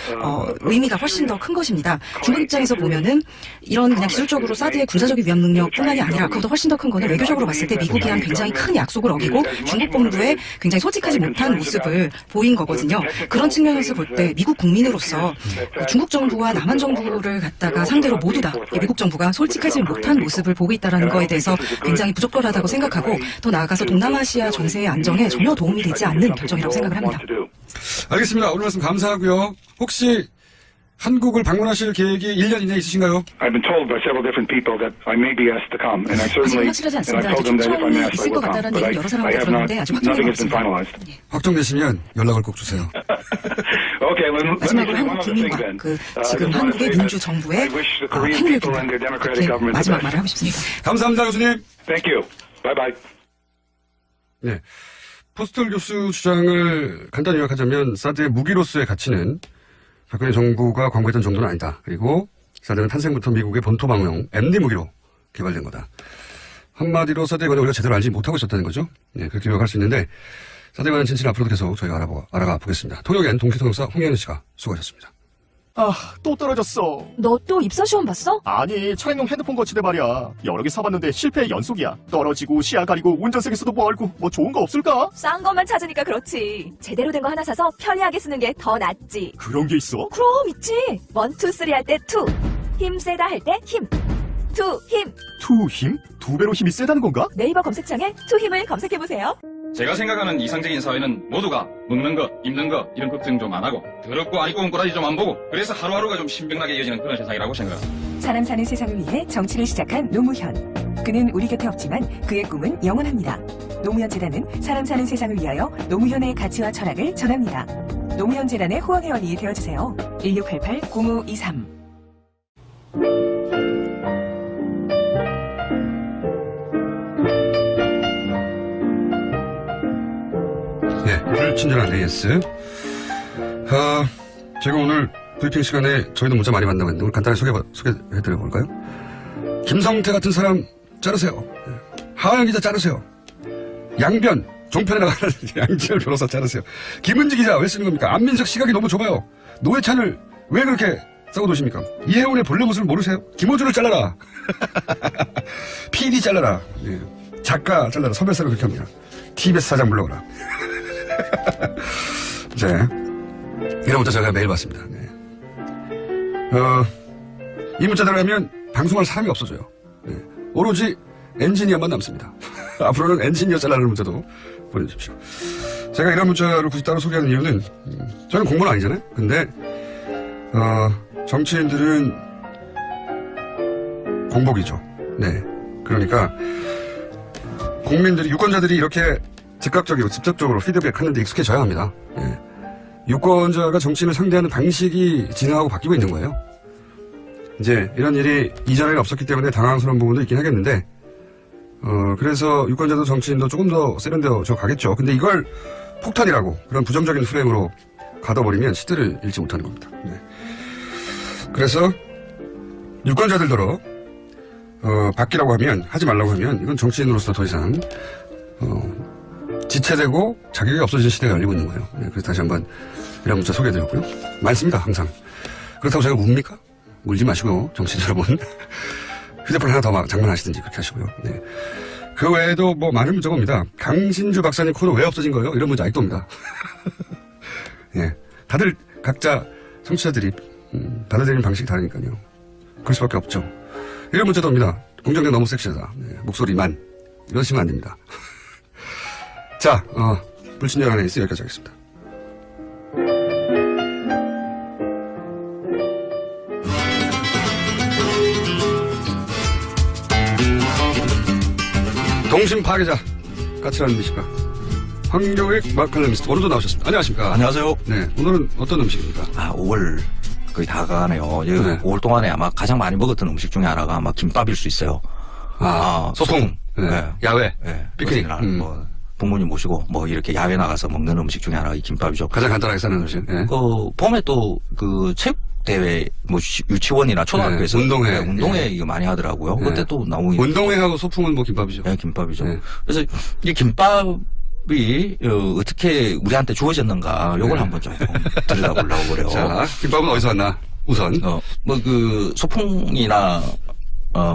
의미가 훨씬 더 큰 것입니다. 중국 입장에서 보면은 이런 그냥 기술적으로 사드의 군사적인 위협 능력뿐만이 아니라 그것도 훨씬 더 큰 거는 외교적으로 봤을 때 미국이 한 굉장히 큰 약속을 어기고 중국 본부에 굉장히 솔직하지 못한 모습을 보인 거거든요. 그런 측면에서 볼 때 미국 국민으로서 중국 정부와 남한 정부를 갖다가 상대로 모두 다 미국 정부가 솔직하지 못한 모습을 보고 있다는 거에 대해서 굉장히 부적절하다고 생각하고 더 나아가서 동남아시아 전세의 안정에 전혀 도움이 되지 않는 결정이라고 생각을 합니다. 알겠습니다. 오늘 말씀 감사하고요. 혹시 한국을 방문하실 계획이 1년 이내 있으신가요? 아직은 확실하지 않습니다. 초청이 있을 것 같다는 얘기 여러 사람한테 들었는데 아직 확정된 것 없습니다. 확정되시면 연락을 꼭 주세요. 마지막으로 한국 국민과 지금 한국의 민주 정부의 행위를 빈다. 그렇게 마지막 말을 하고 싶습니다. 감사합니다, 교수님. Thank you. Bye bye. 네. 포스털 교수 주장을 간단히 요약하자면 사드의 무기로서의 가치는 박근혜 정부가 광고했던 정도는 아니다. 그리고 사드는 탄생부터 미국의 본토 방어용 MD 무기로 개발된 거다. 한마디로 사드에 관해 우리가 제대로 알지 못하고 있었다는 거죠. 네, 그렇게 요약할 수 있는데 사드에 관한 진실 앞으로도 계속 저희가 알아가 보겠습니다. 통역엔 동시통역사 홍현우 씨가 수고하셨습니다. 아, 또 떨어졌어. 너 또 입사 시험 봤어? 아니, 차량용 핸드폰 거치대 말이야. 여러 개 사봤는데 실패의 연속이야. 떨어지고 시야 가리고 운전석에서도 뭐 알고 뭐 좋은 거 없을까? 싼 것만 찾으니까 그렇지. 제대로 된 거 하나 사서 편리하게 쓰는 게 더 낫지. 그런 게 있어? 그럼 있지. 1, 2, 3 할 때 2. 힘 세다 할 때 힘. 2 힘. 투 힘? 2배로 힘이 세다는 건가? 네이버 검색창에 2 힘을 검색해보세요. 제가 생각하는 이상적인 사회는 모두가 먹는 것, 입는 것 이런 걱정 좀 안 하고 더럽고 아이고 꼬라지 좀 안 보고 그래서 하루하루가 좀 신명나게 이어지는 그런 세상이라고 생각합니다. 사람 사는 세상을 위해 정치를 시작한 노무현. 그는 우리 곁에 없지만 그의 꿈은 영원합니다. 노무현 재단은 사람 사는 세상을 위하여 노무현의 가치와 철학을 전합니다. 노무현 재단의 후원회원이 되어주세요. 1688-0523. 네, 불친절한 AS. 제가 오늘 브리핑 시간에 저희도 문자 많이 받는다고 했는데 오늘 간단히 소개해드려볼까요? 김성태 같은 사람 자르세요. 하하영 기자 자르세요. 양변, 종편에 나가는 양지열 변호사 자르세요. 김은지 기자 왜 쓰는 겁니까? 안민석 시각이 너무 좁아요. 노회찬을 왜 그렇게 싸고 도십니까? 이혜원의 본래 모습을 모르세요? 김호준을 잘라라. PD 잘라라. 네. 작가 잘라라. 서별사를 그렇게 합니다. TBS 사장 물러가라. 이제 이런 문자 제가 매일 받습니다. 네. 이 문자대로 하면 방송할 사람이 없어져요. 네. 오로지 엔지니어만 남습니다. 앞으로는 엔지니어 잘라는 문자도 보내주십시오. 제가 이런 문자를 굳이 따로 소개하는 이유는 저는 공무원 아니잖아요. 근데 정치인들은 공복이죠. 네. 그러니까 국민들이 유권자들이 이렇게 즉각적으로 직접적으로 피드백하는 데 익숙해져야 합니다. 예. 유권자가 정치인을 상대하는 방식이 진화하고 바뀌고 있는 거예요. 이제 이런 일이 이전에는 없었기 때문에 당황스러운 부분도 있긴 하겠는데 그래서 유권자도 정치인도 조금 더 세련되어져 가겠죠. 근데 이걸 폭탄이라고 그런 부정적인 프레임으로 가둬버리면 시대를 잃지 못하는 겁니다. 네. 그래서 유권자들더러 바뀌라고 하면 하지 말라고 하면 이건 정치인으로서 더 이상 지체되고 자격이 없어진 시대가 열리고 있는 거예요. 네, 그래서 다시 한번 이런 문자 소개해드렸고요. 많습니다, 항상. 그렇다고 제가 웁니까? 울지 마시고, 정치인 여러분. 휴대폰 하나 더 장만하시든지 그렇게 하시고요. 네. 그 외에도 뭐 많은 문자가 옵니다. 강신주 박사님 코너 왜 없어진 거예요? 이런 문자 아직도 옵니다. 네. 다들 각자 청취자들이 받아들이는 방식이 다르니까요. 그럴 수밖에 없죠. 이런 문자도 옵니다. 공정장 너무 섹시하다. 네, 목소리만. 이러시면 안 됩니다. 자, 불친절한 에이스 여기까지 하겠습니다. 동심 파괴자, 까칠한 미식가. 황교익 마칼럼니스트 오늘도 나오셨습니다. 안녕하십니까? 안녕하세요. 네, 오늘은 어떤 음식입니까? 5월 거의 다 가네요. 네. 5월 동안에 아마 가장 많이 먹었던 음식 중에 하나가 아마 김밥일 수 있어요. 소풍. 네. 야외. 네. 피크닉. 뭐 부모님 모시고 뭐 이렇게 야외 나가서 먹는 음식 중에 하나가 이 김밥이죠. 가장 간단하게 싸는 음식. 네. 봄에 또 그 체육 대회 뭐 유치원이나 초등학교에서 네. 운동회 이거 많이 하더라고요. 네. 그때 또 너무 운동회하고 소풍은 뭐 김밥이죠. 네, 김밥이죠. 네. 그래서 이 김밥이 어떻게 우리한테 주어졌는가 요걸 한번 좀 들여다보려고 그래요. 자, 김밥은 어디서 왔나? 우선 뭐 그 소풍이나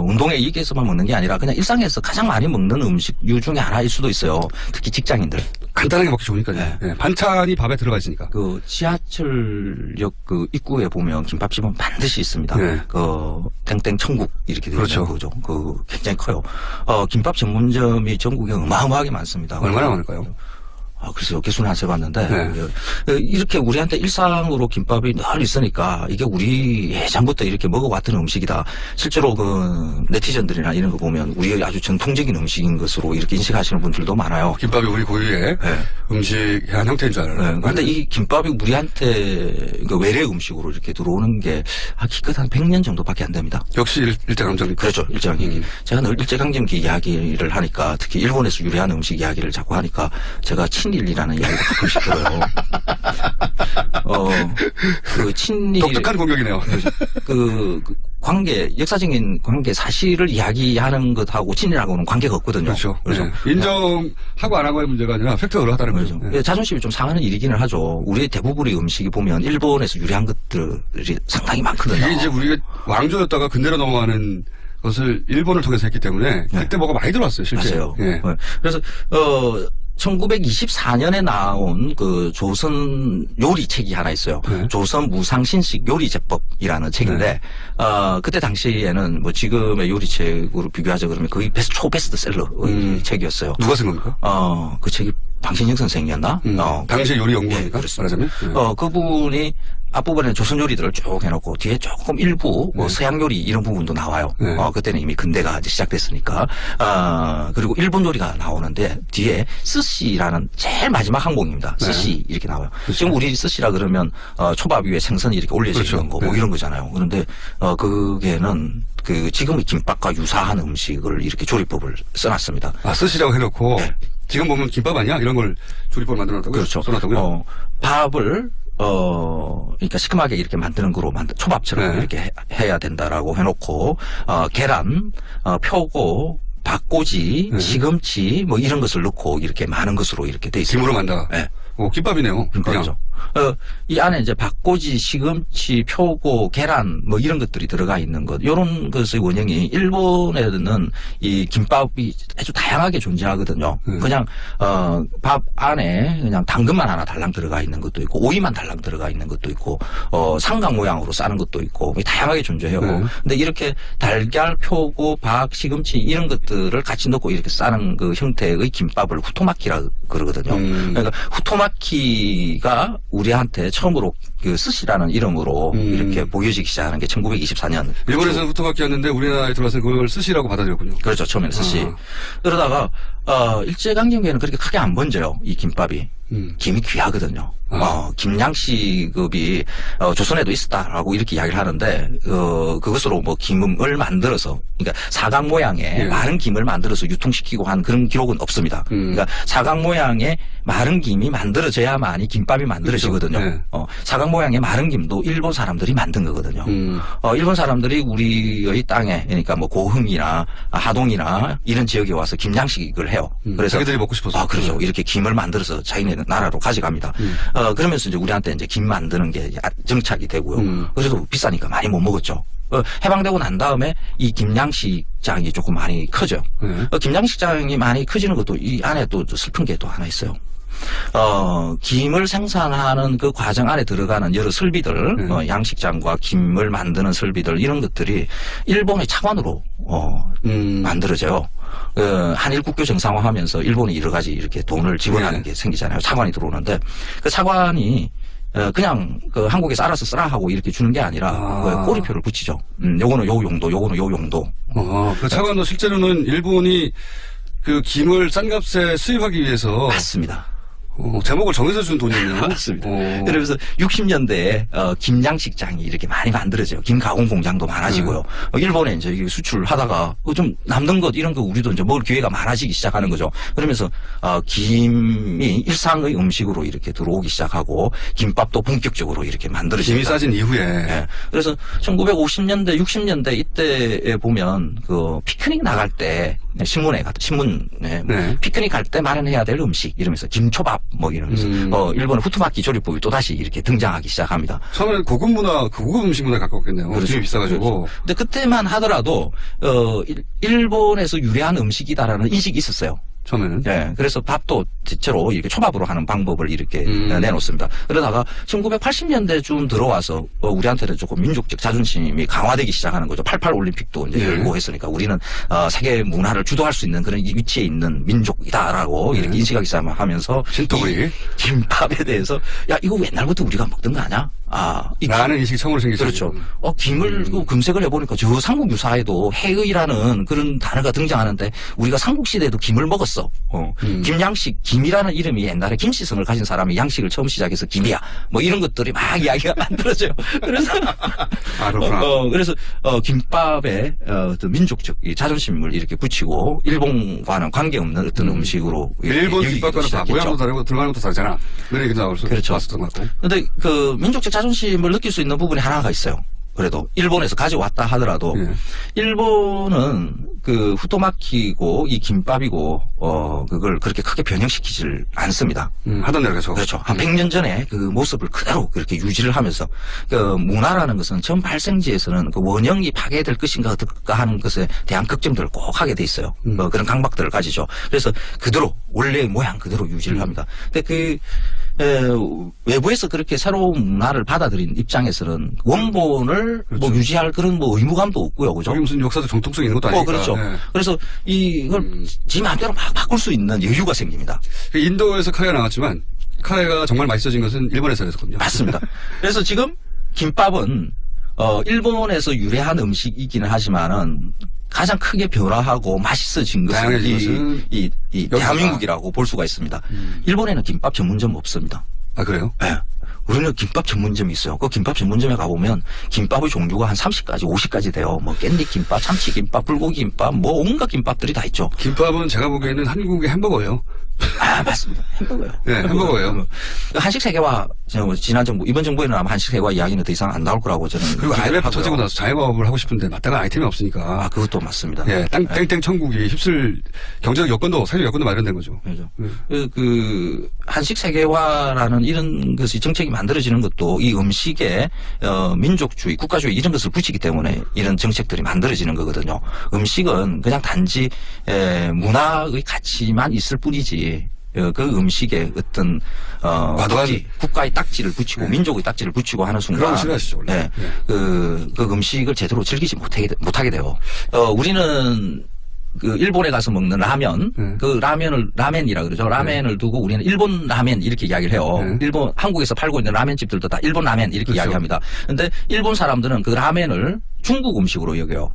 운동에 이익에서만 먹는 게 아니라 그냥 일상에서 가장 많이 먹는 음식류 중에 하나일 수도 있어요. 특히 직장인들. 간단하게 먹기 좋으니까요. 네. 네. 반찬이 밥에 들어가 있으니까. 그 지하철역 그 입구에 보면 김밥집은 반드시 있습니다. 네. 그 땡땡 천국 이렇게 되어 그렇죠. 있는 거죠. 그 굉장히 커요. 김밥 전문점이 전국에 어마어마하게 많습니다. 얼마나 많을까요? 글쎄요, 개수는 안 세봤는데, 네. 이렇게 우리한테 일상으로 김밥이 늘 있으니까, 이게 우리 예전부터 이렇게 먹어왔던 음식이다. 실제로 그, 네티즌들이나 이런 거 보면, 우리의 아주 전통적인 음식인 것으로 이렇게 인식하시는 분들도 많아요. 김밥이 우리 고유의 음식의 한 형태인 줄 알아요. 네. 그런데 이 김밥이 우리한테 그 외래 음식으로 이렇게 들어오는 게, 기껏 한 100년 정도밖에 안 됩니다. 역시 일제강점기. 그렇죠, 일제강점기. 제가 늘 일제강점기 이야기를 하니까, 특히 일본에서 유래한 음식 이야기를 자꾸 하니까, 제가 친일이라는 이야기를 가끔씩 들어요. 그 친일. 독특한 공격이네요. 역사적인 관계 사실을 이야기하는 것하고 진리하고는 관계가 없거든요. 그렇죠. 인정하고 안 하고의 문제가 아니라 팩트가 그렇다는 거죠. 네. 자존심이 좀 상하는 일이기는 하죠. 우리 대부분의 음식이 보면 일본에서 유래한 것들이 상당히 많거든요. 이게 이제 우리가 왕조였다가 근대로 넘어가는 것을 일본을 통해서 했기 때문에 그때 뭐가 많이 들어왔어요, 실제. 맞아요. 예. 그래서 1924년에 나온 그 조선 요리 책이 하나 있어요. 조선 무상신식 요리제법이라는 책인데, 그때 당시에는 뭐 지금의 요리책으로 비교하자 그러면 거의 초베스트셀러 책이었어요. 누가 쓴 겁니까? 그 책이 방신영 선생이었나? 당시 요리 연구원이니까? 말하자면. 그분이 앞부분에 조선 요리들을 쭉 해놓고 뒤에 조금 일부 뭐 서양 요리 이런 부분도 나와요. 그때는 이미 근대가 이제 시작됐으니까. 그리고 일본 요리가 나오는데 뒤에 스시라는 제일 마지막 항목입니다. 스시 이렇게 나와요. 그렇죠. 지금 우리 스시라 그러면 초밥 위에 생선이 이렇게 올려져 있는 거 뭐 이런 거잖아요. 그런데 그게는 그 지금의 김밥과 유사한 음식을 이렇게 조리법을 써놨습니다. 스시라고 해놓고 지금 보면 김밥 아니야? 이런 걸 조리법을 만들어놨다고요? 그렇죠. 써놨다고요? 밥을 그러니까 시큼하게 이렇게 만드는 거로 초밥처럼 이렇게 해야 된다라고 해놓고, 계란, 표고, 박꼬지, 시금치, 뭐 이런 것을 넣고 이렇게 많은 것으로 이렇게 돼 있습니다. 김으로 만다. 네. 김밥이네요. 그렇죠. 이 안에 이제 박꼬지, 시금치, 표고, 계란 뭐 이런 것들이 들어가 있는 것. 이런 것의 원형이 일본에는 이 김밥이 아주 다양하게 존재하거든요. 그냥 밥 안에 그냥 당근만 하나 달랑 들어가 있는 것도 있고 오이만 달랑 들어가 있는 것도 있고 삼각 모양으로 싸는 것도 있고 다양하게 존재해요. 근데 이렇게 달걀, 표고, 박, 시금치 이런 것들을 같이 넣고 이렇게 싸는 그 형태의 김밥을 후토마키라 그러거든요. 그러니까 후토마키가 우리한테 처음으로 그 스시라는 이름으로 이렇게 보여지기 시작하는 게 1924년. 일본에서는 후토마키였는데 우리나라에 들어와서 그걸 스시라고 받아들였군요. 그렇죠. 처음에는 스시. 그러다가 일제강점기에는 그렇게 크게 안 번져요. 이 김밥이. 김이 귀하거든요. 김양식급이 조선에도 있었다라고 이렇게 이야기를 하는데 그것으로 뭐 김을 만들어서 그러니까 사각 모양의 마른 김을 만들어서 유통시키고 한 그런 기록은 없습니다. 그러니까 사각 모양의 마른 김이 만들어져야만이 김밥이 만들어지거든요. 그렇죠. 사각 모양의 마른 김도 일본 사람들이 만든 거거든요. 일본 사람들이 우리의 땅에 그러니까 뭐 고흥이나 하동이나 이런 지역에 와서 김양식을 해요. 그래서 자기들이 먹고 싶어서. 그렇죠. 이렇게 김을 만들어서 자기네 나라로 가져갑니다. 그러면서 이제 우리한테 이제 김 만드는 게 정착이 되고요. 그래도 비싸니까 많이 못 먹었죠. 해방되고 난 다음에 이 김양식장이 조금 많이 커져요. 김양식장이 많이 커지는 것도 이 안에 또 슬픈 게 또 하나 있어요. 김을 생산하는 그 과정 안에 들어가는 여러 설비들, 양식장과 김을 만드는 설비들, 이런 것들이 일본의 차관으로, 만들어져요. 한일 국교 정상화하면서 일본이 여러 가지 이렇게 돈을 지원하는 게 생기잖아요. 차관이 들어오는데, 그 차관이 그냥 그 한국에서 알아서 쓰라 하고 이렇게 주는 게 아니라 꼬리표를 붙이죠. 요거는 요 용도, 요거는 요 용도. 그 차관도 실제로는 일본이 그 김을 싼 값에 수입하기 위해서 맞습니다. 제목을 정해서 준 돈이네요. 맞습니다. 그러면서 60년대에 김양식장이 이렇게 많이 만들어져요. 김 가공 공장도 많아지고요. 일본에 이제 수출하다가 좀 남는 것 이런 거 우리도 이제 먹을 기회가 많아지기 시작하는 거죠. 그러면서 김이 일상의 음식으로 이렇게 들어오기 시작하고 김밥도 본격적으로 이렇게 만들어집니다. 김이 싸진 이후에. 네. 그래서 1950년대, 60년대 이때에 보면 그 피크닉 나갈 때 신문에 피크닉 갈 때 마련해야 될 음식 이러면서 김초밥 뭐 이러면서 일본의 후토마키 조리법이 또 다시 이렇게 등장하기 시작합니다. 처음에는 고급 문화, 고급 음식 문화에 가깝겠네요. 그렇죠. 되게 비싸가지고. 그렇죠. 근데 그때만 하더라도 일본에서 유래한 음식이다라는 인식이 있었어요. 처음에는. 네. 그래서 밥도 대체로 이렇게 초밥으로 하는 방법을 이렇게 내놓습니다. 그러다가 1980년대쯤 들어와서 우리한테는 조금 민족적 자존심이 강화되기 시작하는 거죠. 88 올림픽도 이제 열고 했으니까 우리는 세계 문화를 주도할 수 있는 그런 위치에 있는 민족이다라고 이렇게 인식하기 시작하면서 신토부리 김밥에 대해서 야 이거 옛날부터 우리가 먹던 거 아니야? 라는 인식이 처음으로 생기죠. 그렇죠. 김을 검색을 해보니까 저 삼국 유사에도 해의라는 그런 단어가 등장하는데 우리가 삼국시대에도 김을 먹었어. 김양식, 김이라는 이름이 옛날에 김씨성을 가진 사람이 양식을 처음 시작해서 김이야. 뭐 이런 것들이 막 이야기가 만들어져요. 그래서 그래서 김밥에 어떤 민족적 자존심을 이렇게 붙이고 일본과는 관계없는 어떤 음식으로 일본 김밥과는 다 모양도 다르고 들어가는 것도 다르잖아. 그런 얘기도 나올 수 그렇죠. 있었던 것 같고. 근데 그 민족적 자존심을 느낄 수 있는 부분이 하나가 있어요. 그래도 일본에서 가져왔다 하더라도 일본은 그 후토마키고 이 김밥이고 그걸 그렇게 크게 변형시키질 않습니다. 하던 대로 계속. 그렇죠. 한 100년 전에 그 모습을 그대로 그렇게 유지를 하면서 그 문화라는 것은 처음 발생지에서는 그 원형이 파괴될 것인가 어떨까 하는 것에 대한 걱정들을 꼭 하게 돼 있어요. 그런 강박들을 가지죠. 그래서 그대로 원래의 모양 그대로 유지를 합니다. 근데 외부에서 그렇게 새로운 문화를 받아들인 입장에서는 원본을 뭐 유지할 그런 뭐 의무감도 없고요. 그죠? 여기 무슨 역사적 정통성이 있는 것도 아니니까. 그렇죠. 네. 그래서 이걸 지 마음대로 막 바꿀 수 있는 여유가 생깁니다. 인도에서 카레가 나왔지만 카레가 정말 맛있어진 것은 일본에서 그랬거든요. 맞습니다. 그래서 지금 김밥은 일본에서 유래한 음식이기는 하지만은 가장 크게 변화하고 맛있어진 것은 이 대한민국이라고 볼 수가 있습니다. 일본에는 김밥 전문점 없습니다. 아, 그래요? 네. 우리는 김밥 전문점이 있어요. 그 김밥 전문점에 가보면 김밥의 종류가 한 30가지, 50가지 돼요. 뭐 깻잎김밥, 참치김밥, 불고기김밥, 뭐 온갖 김밥들이 다 있죠. 김밥은 제가 보기에는 한국의 햄버거예요. 아, 맞습니다. 햄버거요. 네, 햄버거예요. 한식 세계화, 지난 정부, 이번 정부에는 아마 한식 세계화 이야기는 더 이상 안 나올 거라고 저는. 그리고 IMF 터지고 나서 자영업을 하고 싶은데 마땅한 아이템이 없으니까. 아, 그것도 맞습니다. 예, 땡땡 천국이 휩쓸 경제적 여건도, 사회적 여건도 마련된 거죠. 그렇죠. 한식 세계화라는 이런 것이 정책이 만들어지는 것도 이 음식에, 민족주의, 국가주의 이런 것을 붙이기 때문에 이런 정책들이 만들어지는 거거든요. 음식은 그냥 단지, 문화의 가치만 있을 뿐이지, 그 음식에 어떤 국가의 딱지를 붙이고 민족의 딱지를 붙이고 하는 순간 그런 싫어하시죠, 원래. 네. 그 음식을 제대로 즐기지 못하게 돼요. 우리는 그 일본에 가서 먹는 라면, 그 라멘이라 그러죠. 라멘을 두고 우리는 일본 라멘 이렇게 이야기를 해요. 한국에서 팔고 있는 라멘집들도 다 일본 라멘 이렇게 그렇죠. 이야기합니다. 근데 일본 사람들은 그 라멘을 중국 음식으로 여겨요.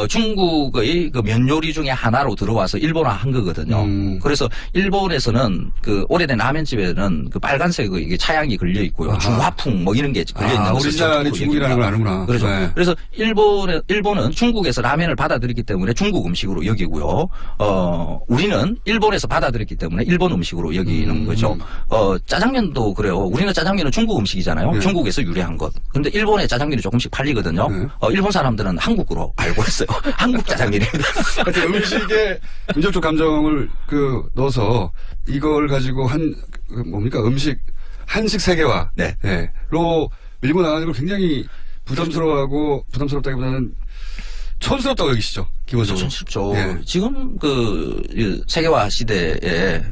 중국의 그 면 요리 중에 하나로 들어와서 일본화 한 거거든요. 그래서 일본에서는 그 오래된 라면집에는 그 빨간색 이게 차양이 걸려 있고요. 중화풍 뭐 이런 게 걸려 있는 것을 오리지널이 중국이라는 걸 아는구나. 그렇죠. 네. 그래서 일본은 중국에서 라면을 받아들였기 때문에 중국 음식으로 여기고요. 우리는 일본에서 받아들였기 때문에 일본 음식으로 여기는 거죠. 짜장면도 그래요. 우리는 짜장면은 중국 음식이잖아요. 중국에서 유래한 것. 그런데 일본에 짜장면이 조금씩 팔리거든요. 일본 사람들은 한국으로 알고 있어요. 한국 짜장면입니다. 음식에 민족적 감정을 넣어서 이걸 가지고 한식 세계화. 네. 로 밀고 나가는 걸 굉장히 부담스럽다기보다는 촌스럽다고 여기시죠. 기본적으로. 촌스럽죠. 예. 지금 세계화 시대에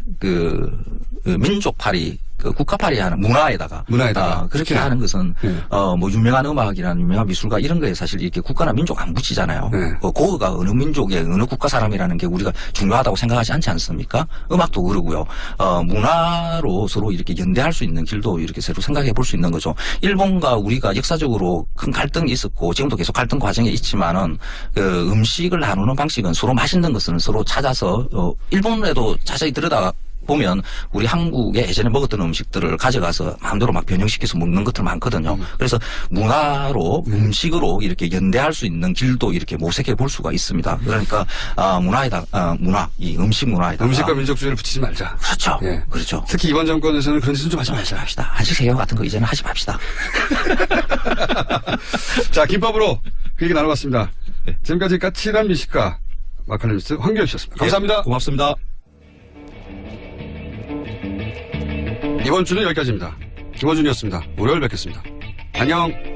민족팔이 국가팔이 하는 문화에다가 그렇게 하는 것은 뭐 유명한 음악이나 유명한 미술가 이런 거에 사실 이렇게 국가나 민족 안 붙이잖아요. 그거가 어느 민족의 어느 국가 사람이라는 게 우리가 중요하다고 생각하지 않지 않습니까? 음악도 그러고요. 문화로 서로 이렇게 연대할 수 있는 길도 이렇게 새로 생각해 볼 수 있는 거죠. 일본과 우리가 역사적으로 큰 갈등이 있었고 지금도 계속 갈등 과정에 있지만은 음식을 나누는 방식은 서로 맛있는 것은 서로 찾아서 일본에도 자세히 들여다 보면 우리 한국에 예전에 먹었던 음식들을 가져가서 마음대로 막 변형시켜서 먹는 것들 많거든요. 그래서 문화로 음식으로 이렇게 연대할 수 있는 길도 이렇게 모색해 볼 수가 있습니다. 그러니까 이 음식 문화에다가 음식과 민족주의를 붙이지 말자. 그렇죠. 예. 그렇죠. 특히 이번 정권에서는 그런 짓은 좀 하지 말자. 합시다. 한식 세계화 같은 거 이제는 하지 맙시다. 자, 김밥으로 그 얘기 나눠봤습니다. 지금까지 까칠한 미식가 마칼레미스 황교안 씨였습니다. 감사합니다. 고맙습니다. 이번 주는 여기까지입니다. 김어준이었습니다. 월요일 뵙겠습니다. 안녕.